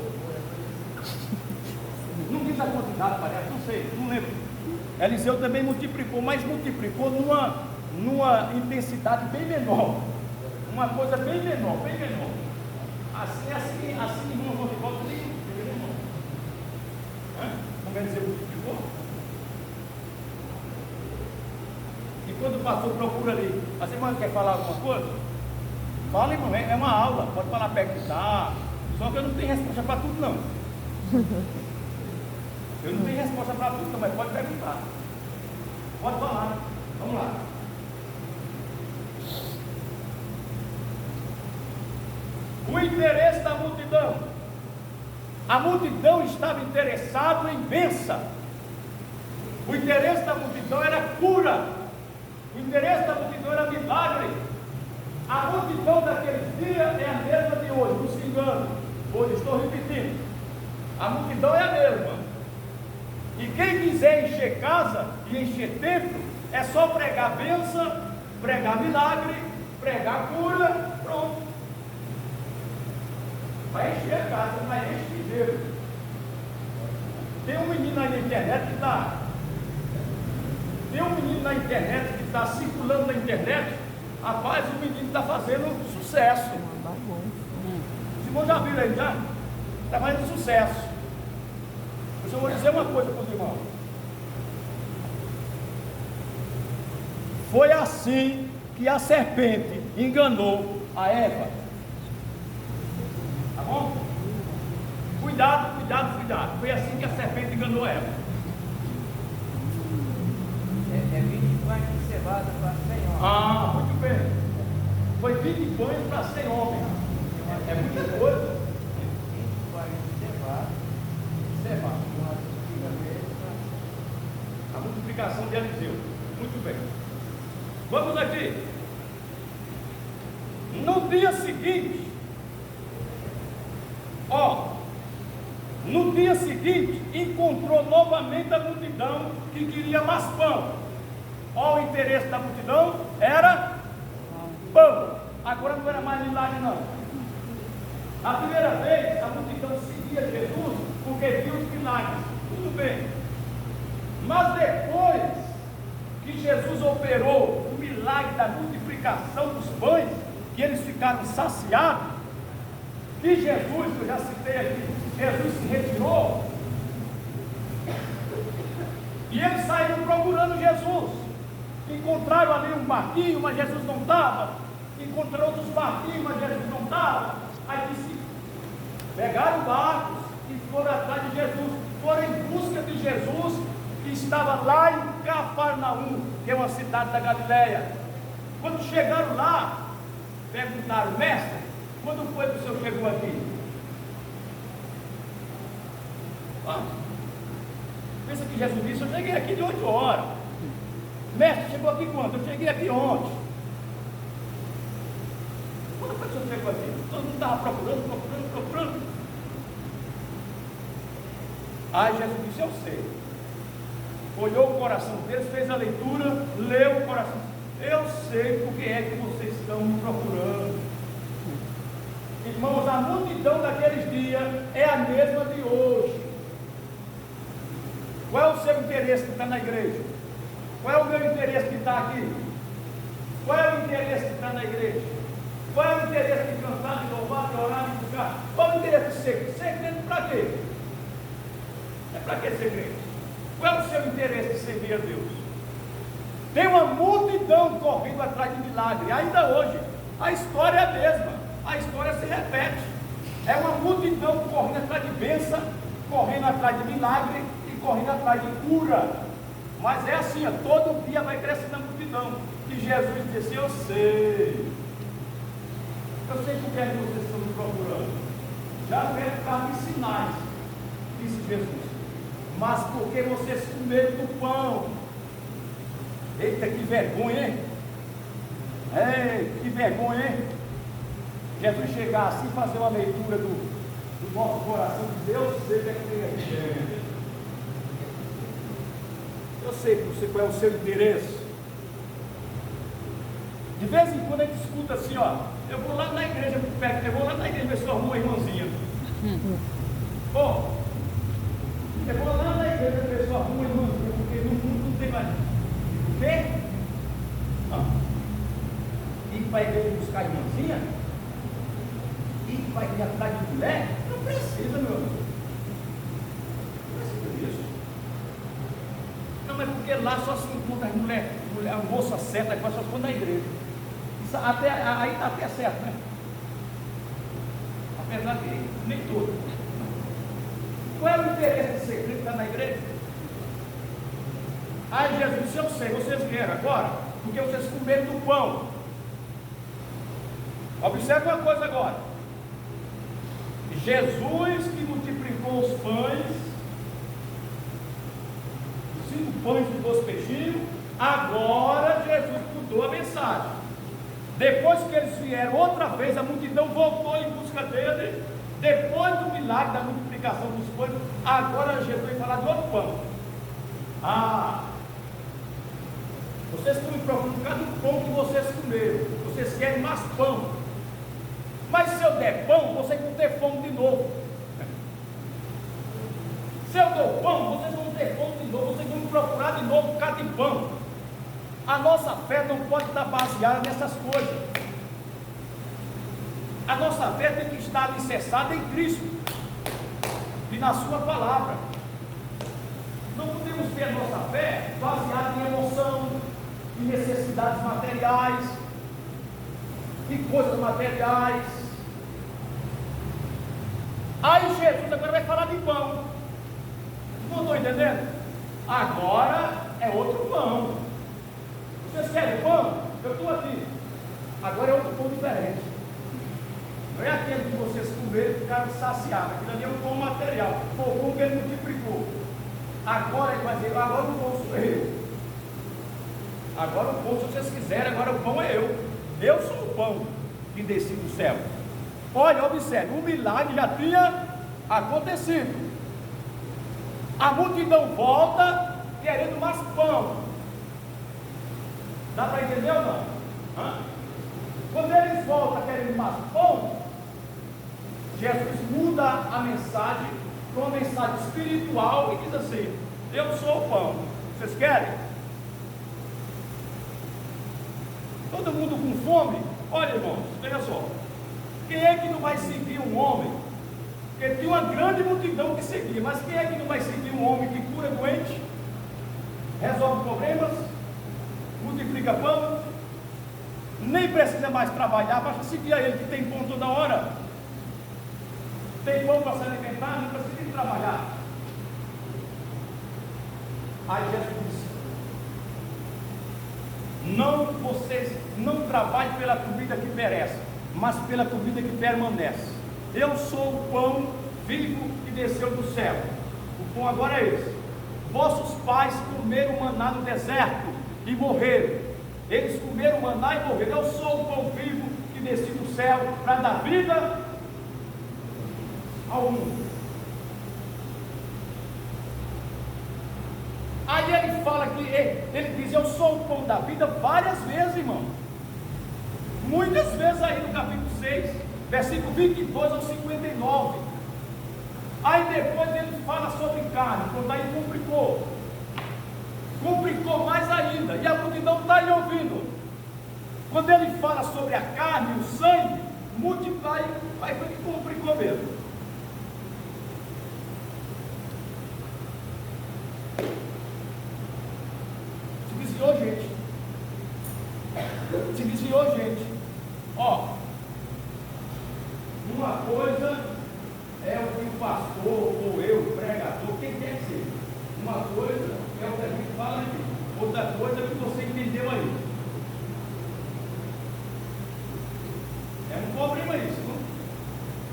S2: Não diz a quantidade, parece, não sei, não lembro. Eliseu também multiplicou, mas multiplicou numa intensidade bem menor. Uma coisa bem menor, bem menor. Assim, irmão, não volta nem irmão. Como Eliseu multiplicou? E quando o pastor procura ali, a irmã quer falar alguma coisa? Fala, irmão, é uma aula, pode falar, perguntar. Só que eu não tenho resposta para tudo, não. Eu não tenho resposta para tudo, não, mas pode perguntar. Pode falar. Vamos lá. O interesse da multidão. A multidão estava interessada em bênção. O interesse da multidão era cura. O interesse da multidão era milagre. A multidão daquele dia é a mesma de hoje, não se engane. Hoje estou repetindo. A multidão é a mesma. E quem quiser encher casa e encher templo, é só pregar bênção, pregar milagre, pregar cura, pronto. Vai encher a casa, vai encher dinheiro. Tem um menino aí na internet que está. Tem um menino na internet que está circulando na internet. Rapaz, o menino está fazendo sucesso. Os irmãos já viram aí, já? Está fazendo sucesso. Eu vou dizer uma coisa para os irmãos. Foi assim que a serpente enganou a Eva. Tá bom? Cuidado, cuidado, cuidado. Foi assim que a serpente enganou a Eva.
S3: É 20 pães de cevada para 100 homens.
S2: Muito bem. Foi 20 pães para 100 homens. É muita coisa.
S3: 20 pães de cevada.
S2: Cevada. A multiplicação de Eliseu. Muito bem. Vamos aqui. No dia seguinte, encontrou novamente a multidão que queria mais pão. O interesse da multidão era pão. Agora não era mais milagre, não. A primeira vez a multidão seguia Jesus porque viu os milagres. Tudo bem. Mas depois que Jesus operou o milagre da multiplicação dos pães, que eles ficaram saciados, que Jesus, eu já citei aqui, Jesus se retirou, e eles saíram procurando Jesus. Encontraram ali um barquinho, mas Jesus não estava. Encontraram outros barquinhos, mas Jesus não estava. Aí disse, pegaram barcos e foram atrás de Jesus, foram em busca de Jesus, que estava lá em Cafarnaum, que é uma cidade da Galileia. Quando chegaram lá, perguntaram, mestre, quando foi que o senhor chegou aqui? Pensa que Jesus disse, eu cheguei aqui de 8 horas. Mestre, chegou aqui quando? Eu cheguei aqui ontem. Quando foi que o senhor chegou aqui? Todo mundo estava procurando. Aí Jesus disse, eu sei. Olhou o coração deles, fez a leitura, leu o coração. Eu sei porque é que vocês estão me procurando. Irmãos, a multidão daqueles dias é a mesma de hoje. Qual é o seu interesse que está na igreja? Qual é o meu interesse que está aqui? Qual é o interesse que está na igreja? Qual é o interesse de cantar, de louvar, de orar, de buscar? Qual é o interesse de ser? Ser crente para quê? É para que ser crente? Qual é o seu interesse de servir a Deus? Tem uma multidão correndo atrás de milagre. Ainda hoje, a história é a mesma. A história se repete. É uma multidão correndo atrás de bênção, correndo atrás de milagre e correndo atrás de cura. Mas é assim, ó, todo dia vai crescendo a multidão. E Jesus disse: eu sei porque é que vocês estão me procurando. Já veio para me sinais, disse Jesus. Mas porque vocês comeram do pão. Eita, que vergonha, hein? Ei, que vergonha, hein? Jesus chegar assim, fazer uma leitura do nosso coração, dizer: eu sei que é que eu sei qual é o seu interesse. De vez em quando a gente escuta assim, ó: eu vou lá na igreja, eu vou lá na igreja ver se eu arrumo uma irmãzinha. Bom, eu vou lá na igreja ver se eu arrumo uma irmãzinha, porque no mundo não tem mais. O quê? Ir para a igreja buscar irmãzinha? Ir para a igreja atrás de mulher? Não precisa, meu amigo. Não precisa disso. Não, mas porque lá só se encontra mulher, a moça certa, só se for na igreja. Isso aí está até certo, né? Apesar de nem todo. Qual é o interesse de ser crente que está na igreja? Aí Jesus disse: eu sei, vocês vieram agora, porque vocês comeram do pão. Observe uma coisa agora. Jesus que multiplicou os pães, 5 pães e 2 peixinhos, agora Jesus mudou a mensagem. Depois que eles vieram outra vez, a multidão voltou em busca dele. Depois do milagre da multiplicação dos pães, agora Jesus vai falar de outro pão. Vocês estão me procurando por causa do pão que vocês comeram. Vocês querem mais pão. Mas se eu der pão, vocês vão ter fome de novo. Se eu dou pão, vocês vão ter fome de novo. Vocês vão me procurar de novo por causa de pão. A nossa fé não pode estar baseada nessas coisas. A nossa fé tem que estar alicerçada em Cristo e na sua palavra. Não podemos ter a nossa fé baseada em emoção, em necessidades materiais, em coisas materiais. Aí Jesus agora vai falar de pão. Não estou entendendo? Agora é outro pão. Vocês querem pão? Eu estou aqui. Agora é outro pão diferente. Não é aquele que vocês comeram e ficaram saciados. Aquilo ali é um pão material. Foi o pão que ele multiplicou. Agora ele vai dizer: agora o pão sou eu. Agora o pão, se vocês quiserem, agora o pão é eu. Eu sou o pão que desci do céu. Olha, observe, o milagre já tinha acontecido. A multidão volta querendo mais pão. Dá para entender ou não? Quando eles voltam querendo mais pão, Jesus muda a mensagem para uma mensagem espiritual e diz assim: eu sou o pão. Vocês querem? Todo mundo com fome? Olha, irmãos, veja só. Quem é que não vai seguir um homem? Porque tinha uma grande multidão que seguia, mas quem é que não vai seguir um homem que cura doente, resolve problemas, multiplica pão, nem precisa mais trabalhar, basta seguir a ele que tem pão toda hora, tem pão para se alimentar, não precisa nem trabalhar. Aí Jesus disse: vocês não trabalhem pela comida que perece, mas pela comida que permanece. Eu sou o pão vivo que desceu do céu. O pão agora é esse. Vossos pais comeram maná no deserto e morreram. Eles comeram maná e morreram. Eu sou o pão vivo que desci do céu para dar vida ao mundo. Aí ele fala que ele diz: eu sou o pão da vida, várias vezes, irmão. Muitas vezes aí no capítulo 6, versículo 22 ao 59. Aí depois ele fala sobre carne, quando aí complicou mais ainda, e a multidão está aí ouvindo. Quando ele fala sobre a carne e o sangue, multiply, aí foi que complicou mesmo. Você diz: ô gente, Senhor, gente, ó, uma coisa é o que o pastor ou eu, o pregador, quem quer que seja. Uma coisa é o que a gente fala aqui, outra coisa é o que você entendeu aí. É um problema isso, não?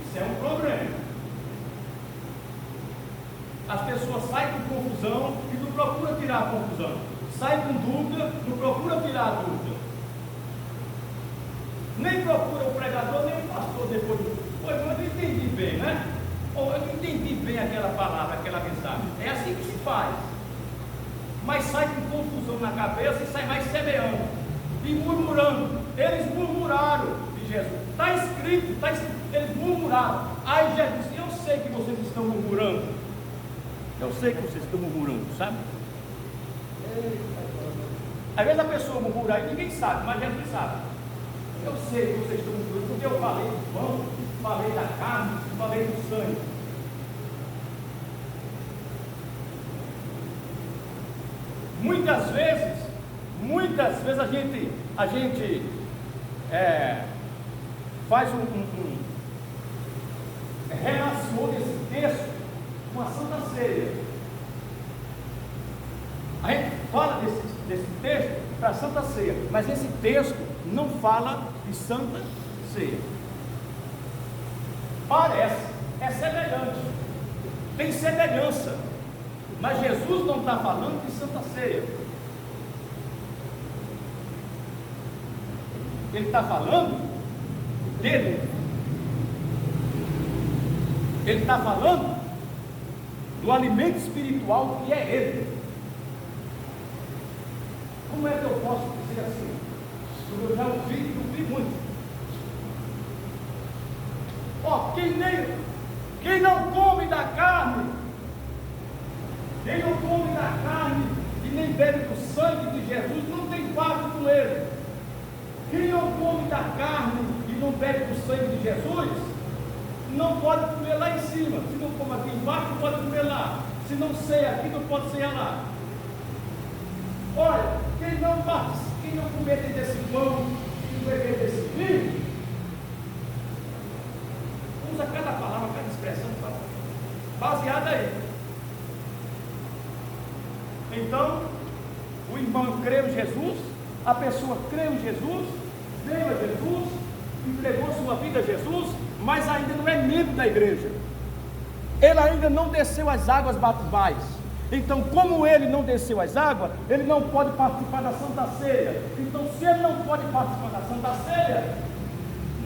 S2: Isso é um problema. As pessoas saem com confusão e não procuram tirar a confusão. Sai com dúvida, não procura tirar a dúvida. Nem procura o pregador, nem o pastor depois. Pois eu não entendi bem, né? Ou eu não entendi bem aquela palavra, aquela mensagem. É assim que se faz. Mas sai com confusão na cabeça e sai mais semeando e murmurando. Eles murmuraram de Jesus. Está escrito, eles murmuraram. Aí Jesus disse: eu sei que vocês estão murmurando. Eu sei que vocês estão murmurando, sabe? Às vezes a pessoa murmura e ninguém sabe, mas Jesus sabe. Eu sei que vocês estão murmurando, porque eu falei do pão, falei da carne, falei do sangue. Muitas vezes a gente faz relaciona esse texto com a Santa Ceia. A gente fala desse texto para a Santa Ceia, mas esse texto não fala de Santa Ceia. Parece, é semelhante, tem semelhança, mas Jesus não está falando de Santa Ceia. Ele está falando dele. Ele está falando do alimento espiritual que é Ele. Como é que eu posso dizer assim? Eu já ouvi muito. Ó, quem não come da carne, e nem bebe do sangue de Jesus, não tem parte com Ele. Quem não come da carne e não bebe do sangue de Jesus, não pode comer lá em cima. Se não come aqui embaixo, não pode comer lá. Se não ceia aqui, não pode ceiar lá. Olha, quem não comer desse pão e beber desse vinho, usa cada palavra, cada expressão baseada aí. Então, o irmão creu em Jesus, a pessoa creu em Jesus, veio a Jesus, entregou sua vida a Jesus, mas ainda não é membro da igreja. Ele ainda não desceu as águas batismais. Então, como ele não desceu as águas, ele não pode participar da Santa Ceia. Então, se ele não pode participar da Santa Ceia,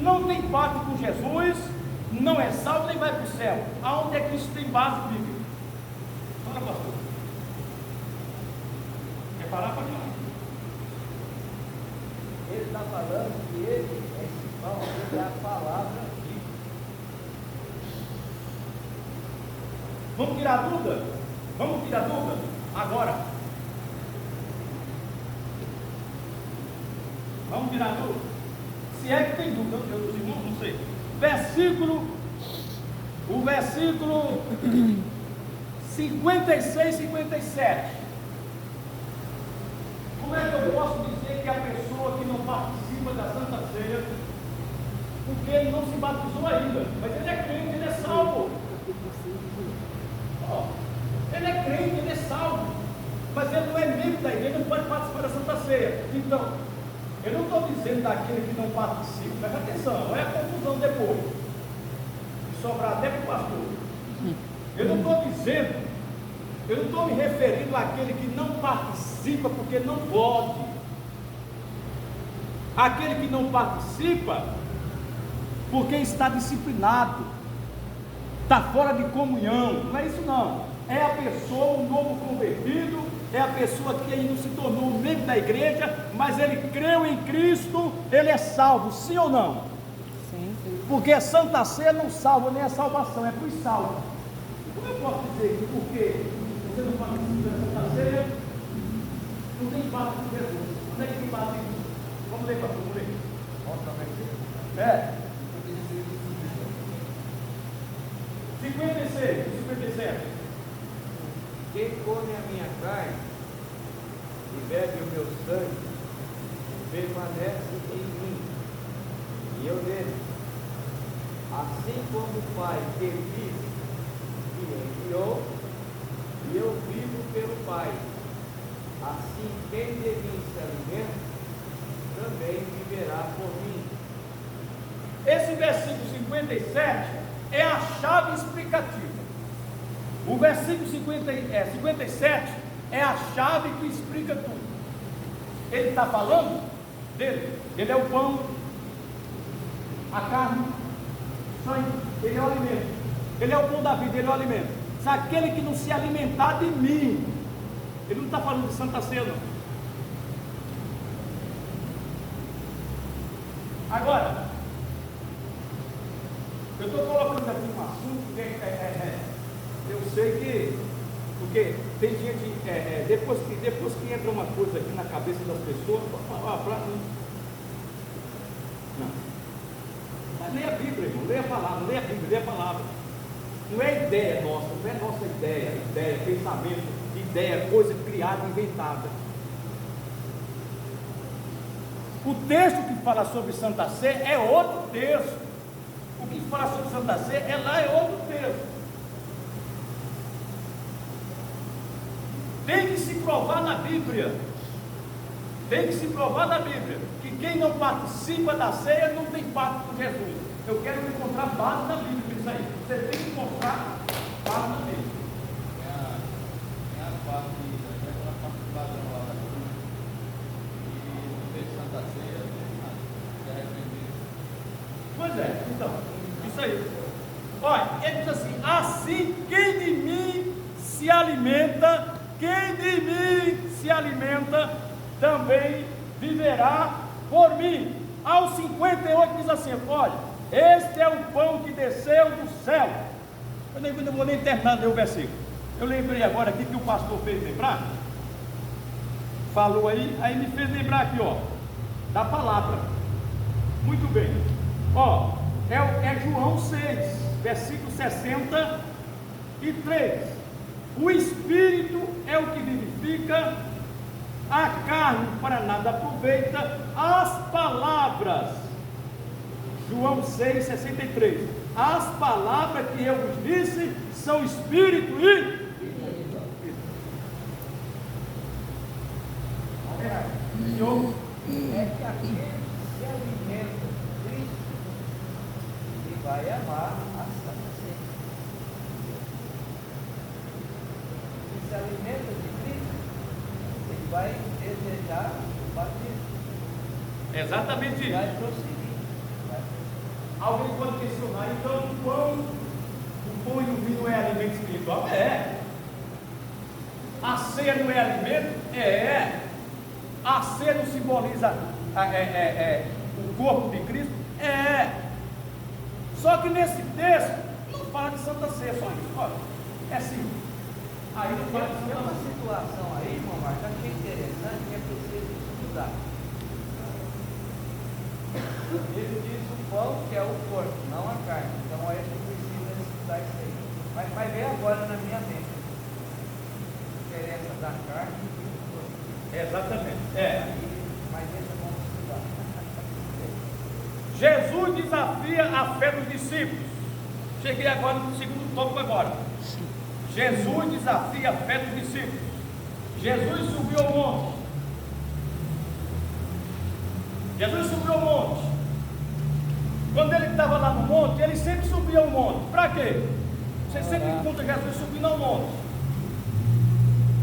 S2: não tem parte com Jesus, não é salvo nem vai para o céu. Aonde é que isso tem base bíblica? Fala, pastor. Quer parar para cá?
S3: Ele está falando que esse pão é a palavra viva.
S2: Vamos tirar a dúvida? Vamos tirar a dúvida? Agora. Vamos tirar a dúvida? Se é que tem dúvida, eu não sei. O versículo 56, 57. Como é que eu posso dizer que a pessoa que não participa da Santa Ceia, porque ele não se batizou ainda, mas ele é crente, ele é salvo. Ele é crente, ele é salvo, mas ele não é membro da igreja, não pode participar da Santa Ceia. Então, eu não estou dizendo daquele que não participa, presta atenção, não é confusão depois, e sobrar até para o pastor. Eu não estou me referindo àquele que não participa porque não pode. Aquele que não participa porque está disciplinado, está fora de comunhão. Não é isso não. É a pessoa, o novo convertido, é a pessoa que ainda não se tornou membro da igreja, mas ele creu em Cristo, ele é salvo, sim ou não?
S4: Sim.
S2: Porque a Santa Ceia não salva nem a salvação, é para os salvos. Como eu posso dizer que porque você não participa da Santa Ceia, não tem parte com Jesus? Onde é que tem parte? Vamos ler, pastor, vamos ler. É. 56, 57.
S3: Quem come a minha carne e bebe o meu sangue permanece em mim, e eu nele. Assim como o Pai que vive me enviou, e eu vivo pelo Pai. Assim, quem de mim se alimenta, também viverá por mim.
S2: Esse versículo 57 é a chave explicativa. O versículo 57 é a chave que explica tudo. Ele está falando dele. Ele é o pão, a carne, o sangue. Ele é o alimento. Ele é o pão da vida, ele é o alimento. Se aquele que não se alimentar de mim, ele não está falando de Santa Ceia, não. Agora, eu estou colocando aqui um assunto que eu sei que, porque tem gente, depois que entra uma coisa aqui na cabeça das pessoas, para mim. Não. Mas leia a Bíblia, irmão, leia a palavra, leia a Bíblia, leia a palavra. Não é ideia nossa, não é nossa ideia, pensamento, ideia, coisa criada, inventada. O texto que fala sobre Santa Ceia é outro texto. O que fala sobre Santa Ceia é outro texto. Tem que se provar na Bíblia. Tem que se provar na Bíblia que quem não participa da ceia não tem parte com Jesus. Eu quero encontrar base na Bíblia isso aí. Você tem que encontrar base na Bíblia.
S6: Tem a parte daquela participação lá da cruz e não fez Santa Ceia, se arrepender.
S2: Pois é, então, isso aí. Olha, ele diz assim quem de mim se alimenta, também viverá por mim. Aos 58 diz assim, olha, este é o pão que desceu do céu. Eu não vou nem terminar de ler o versículo. Eu lembrei agora aqui que o pastor fez lembrar. Falou aí me fez lembrar aqui, ó, da palavra. Muito bem. Ó, é João 6, versículo 63. O Espírito é o que vivifica, a carne para nada aproveita. As palavras, João 6, 63. As palavras que eu vos disse são Espírito e
S3: Senhor, é que aquele que se alimenta de Cristo, ele vai amar a Santa Ceia. Se alimenta de Cristo, ele vai desejar o batismo.
S2: exatamente isso.
S3: Vai prosseguir.
S2: Alguém pode questionar, então o pão e o vinho não é alimento espiritual? É. A ceia não é alimento? É. A ceia não simboliza o corpo de Cristo? É. Só que nesse texto não fala de Santa Ceia, só isso. Olha, é simples. Aí não fala de
S3: Tem
S2: Santa
S3: uma
S2: Ceia.
S3: situação aí, irmão Marcos, achei interessante, que é preciso estudar. Ele diz o pão que é o corpo, não a carne. Então aí a gente precisa estudar isso aí. Mas vai ver agora na minha mente a diferença da carne e do corpo.
S2: Exatamente.
S3: Mas deixa eu vamos estudar.
S2: Jesus desafia a fé dos discípulos. Cheguei agora no segundo tópico agora. Jesus desafia a fé dos discípulos. Jesus subiu ao monte. Quando ele estava lá no monte, ele sempre subia ao monte. Para quê? Você sempre encontra Jesus subindo ao monte.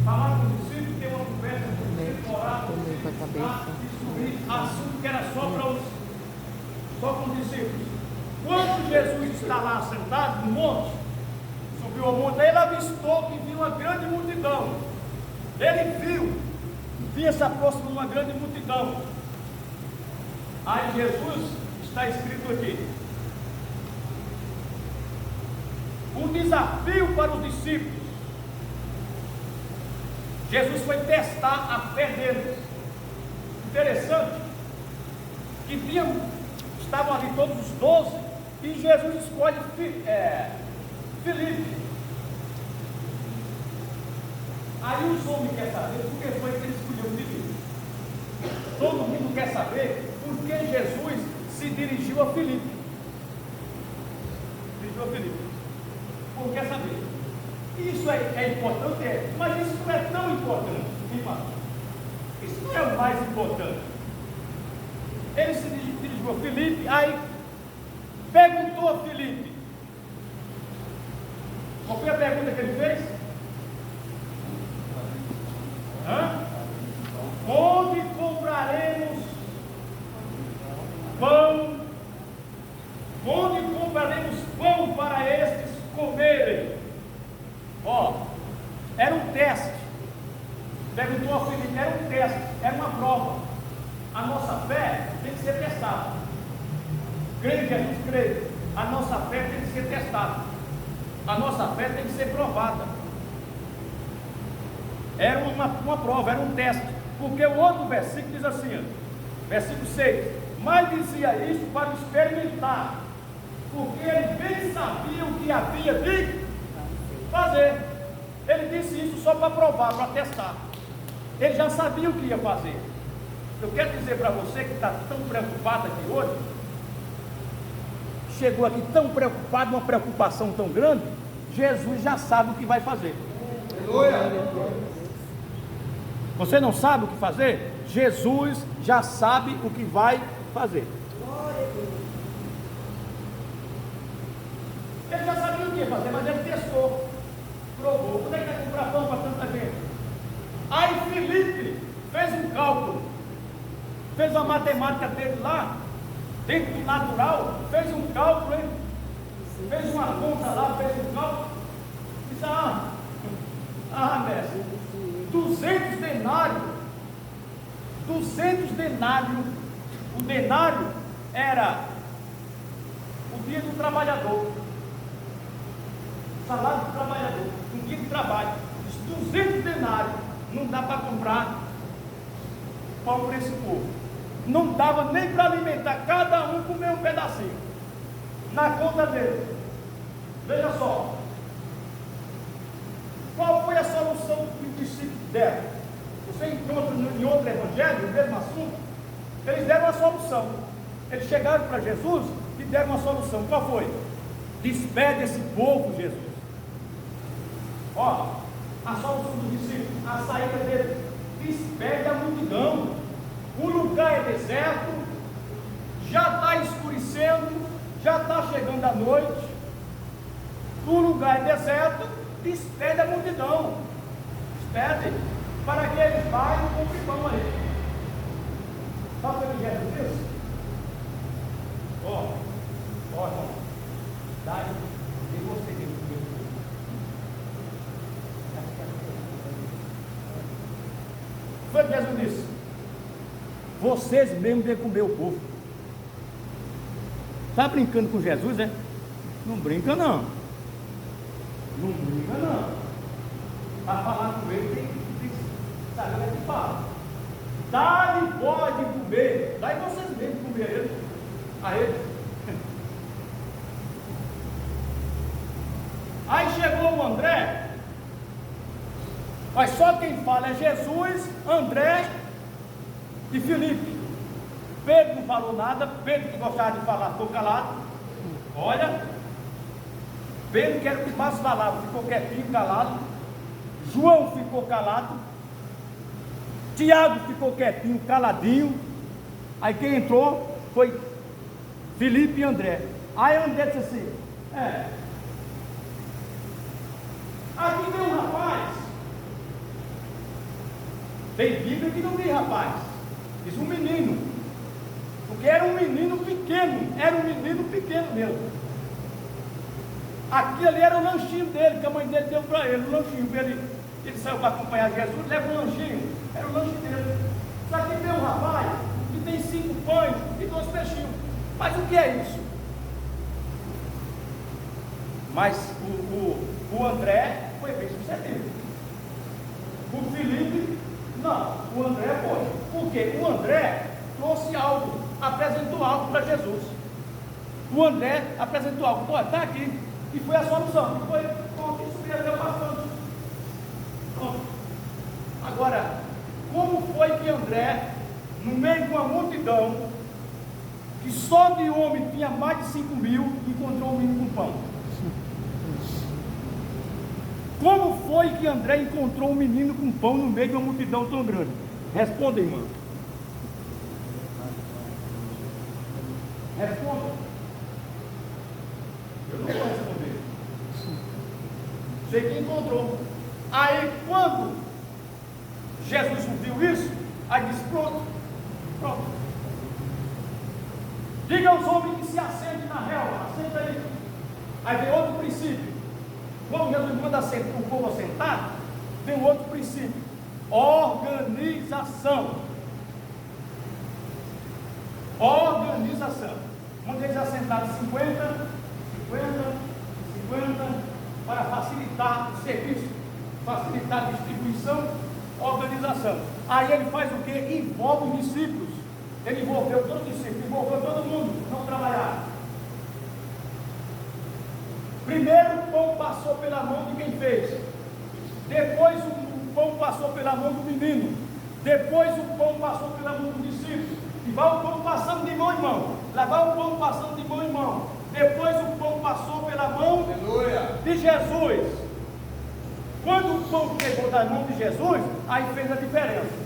S2: Falar com os discípulos, ter uma conversa com os discípulos, orar com os discípulos, distribuir assunto que era só com os discípulos. Quando Jesus está lá sentado no monte, subiu ao monte, aí ele avistou que viu uma grande multidão. Ele vinha se aproximando de uma grande multidão. Aí Jesus, está escrito aqui, um desafio para os discípulos. Jesus foi testar a fé deles. Interessante que estavam ali todos os 12 e Jesus escolhe Filipe. Aí os homens querem saber por que foi que ele escolheu Filipe. Todo mundo quer saber por que Jesus se dirigiu a Filipe. Por quer saber? Isso é importante, mas isso não é tão importante, irmão. Isso não é o mais importante. Ele se dirigiu a Filipe, aí perguntou a Filipe. Qual foi a pergunta que ele fez? Onde compraremos pão? Onde compraremos pão para estes comerem? Era um teste. Perguntou a Filipe, era um teste, era uma prova. A nossa fé tem que ser testada. Creio que a gente crê. A nossa fé tem que ser testada. A nossa fé tem que ser provada. Era uma prova, era um teste. Porque o outro versículo diz assim, versículo 6: mas dizia isso para experimentar, porque ele bem sabia o que havia de fazer. Ele disse isso só para provar, para testar. Ele já sabia o que ia fazer. Eu quero dizer para você que está tão preocupado aqui hoje, chegou aqui tão preocupado, uma preocupação tão grande, Jesus já sabe o que vai fazer. Você não sabe o que fazer? Jesus já sabe o que vai fazer. Ele já sabia o que ia fazer, mas ele testou, provou. Quando é que vai comprar pão para tanta gente? Aí Filipe fez um cálculo, fez a matemática dele lá, dentro do natural, fez um cálculo, hein? Fez uma conta lá, fez um cálculo, disse, mestre, 200 denários, o denário era o dia do trabalhador, o salário do trabalhador, um dia de trabalho, 200 denários, não dá para comprar pão para esse povo, não dava nem para alimentar, cada um comer um pedacinho, na conta dele. Veja só, qual foi a solução que os discípulos deram? Você encontra em outro evangelho, o mesmo assunto, eles deram uma solução. Eles chegaram para Jesus e deram uma solução. Qual foi? Despede esse povo, Jesus. A solução dos discípulos, a saída deles, despede a multidão. O lugar é deserto, já está escurecendo, já está chegando a noite. O lugar é deserto, despede a multidão. Despede, para que eles vá e comprem pão aí. Sabe o que Jesus disse? Irmão, daí, e você tem que comer. Foi o que Jesus disse: vocês mesmos devem comer o povo. Está brincando com Jesus, é? Não brinca não. Não brinca não. Para falar com ele tem que saber o que fala. Dá-lhe pode comer. Daí vocês mesmos comer a ele. Aí chegou o André. Mas só quem fala é Jesus, André e Filipe. Pedro não falou nada. Pedro, que gostava de falar, ficou calado. Olha, Pedro, que era o que mais falava, ficou quietinho, calado. João ficou calado. Tiago ficou quietinho, caladinho. Aí quem entrou foi Filipe e André. Aí André disse assim: aqui tem um rapaz. Tem Bíblia que não diz rapaz, diz um menino. Porque era um menino pequeno mesmo. Aquilo ali era o lanchinho dele, que a mãe dele deu para ele, o lanchinho. Ele saiu para acompanhar Jesus, leva um lanchinho, era o lanche dele. Só que tem um rapaz que tem 5 pães e 2 peixinhos. Mas o que é isso? Mas o André foi bem sucedido. O Filipe, não, o André foi. Por quê? O André trouxe algo, apresentou algo para Jesus. O André apresentou algo, está aqui. E foi a solução. E foi, isso perdeu bastante. Pronto. Agora, como foi que André no meio de uma multidão, que só de homem tinha mais de 5.000, encontrou um menino com pão. Como foi que André encontrou um menino com pão no meio de uma multidão tão grande? Responda, irmã. Responda. Eu não vou responder. Sei que encontrou. Aí quando Jesus viu isso, aí disse: pronto. Diga aos homens que se assentem na relva, assenta aí. Aí vem outro princípio. Quando Jesus manda o povo assentar, tem um outro princípio: organização. Quando eles assentaram 50, para facilitar o serviço, facilitar a distribuição, organização. Aí ele faz o que? Envolve os discípulos. Ele envolveu todos os discípulos, envolveu todo mundo, não trabalhar. Primeiro o pão passou pela mão de quem fez. Depois o pão passou pela mão do menino. Depois o pão passou pela mão do discípulo. E vai o pão passando de mão em mão. Lá vai o pão passando de mão em mão. Depois o pão passou pela mão de Jesus. Quando o pão chegou da mão de Jesus, aí fez a diferença.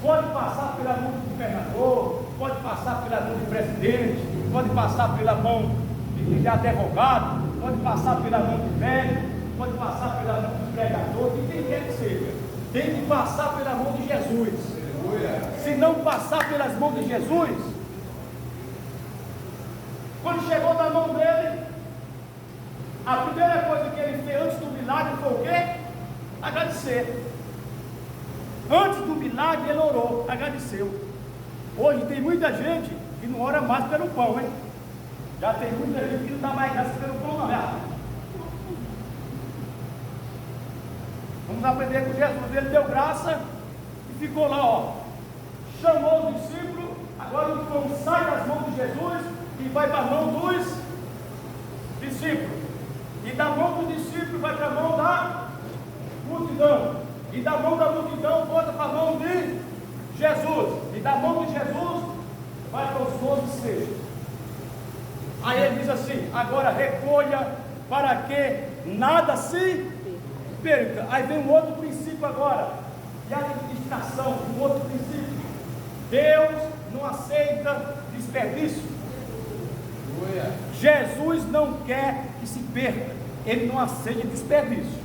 S2: Pode passar pela mão do governador, pode passar pela mão do presidente, pode passar pela mão de advogado, pode passar pela mão de velho, pode passar pela mão do pregador, de quem quer que seja. Tem que passar pela mão de Jesus. Se não passar pelas mãos de Jesus, quando chegou na mão dele, a primeira coisa que ele fez antes do milagre foi o quê? Agradecer. Antes do milagre ele orou, agradeceu. Hoje tem muita gente que não ora mais pelo pão, hein? Já tem muita gente que não dá mais graça pelo pão, não, né? Vamos aprender com Jesus. Ele deu graça e ficou lá, ó. Chamou os discípulos. Agora o pão sai das mãos de Jesus e vai para a mão dos discípulos. E da mão do discípulo vai para a mão da multidão. E da mão da multidão volta para a mão de Jesus. E da mão de Jesus vai para os 12 cestos. Aí ele diz assim: agora recolha para que nada se perca. Aí vem um outro princípio agora, de administração, um outro princípio. Deus não aceita desperdício. Jesus não quer que se perca. Ele não aceita desperdício.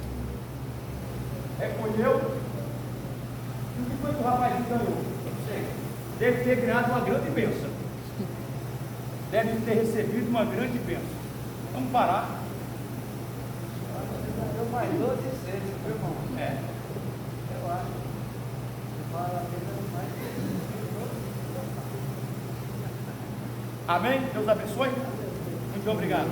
S2: Recolheu. E o que foi que o rapazinho ganhou? Não sei. Deve ter ganhado uma grande bênção. Deve ter recebido uma grande bênção. Vamos parar.
S3: Deu mais 12 cestos, viu, irmão?
S2: É.
S3: Eu acho. Você fala mais.
S2: Amém? Deus abençoe. Muito obrigado.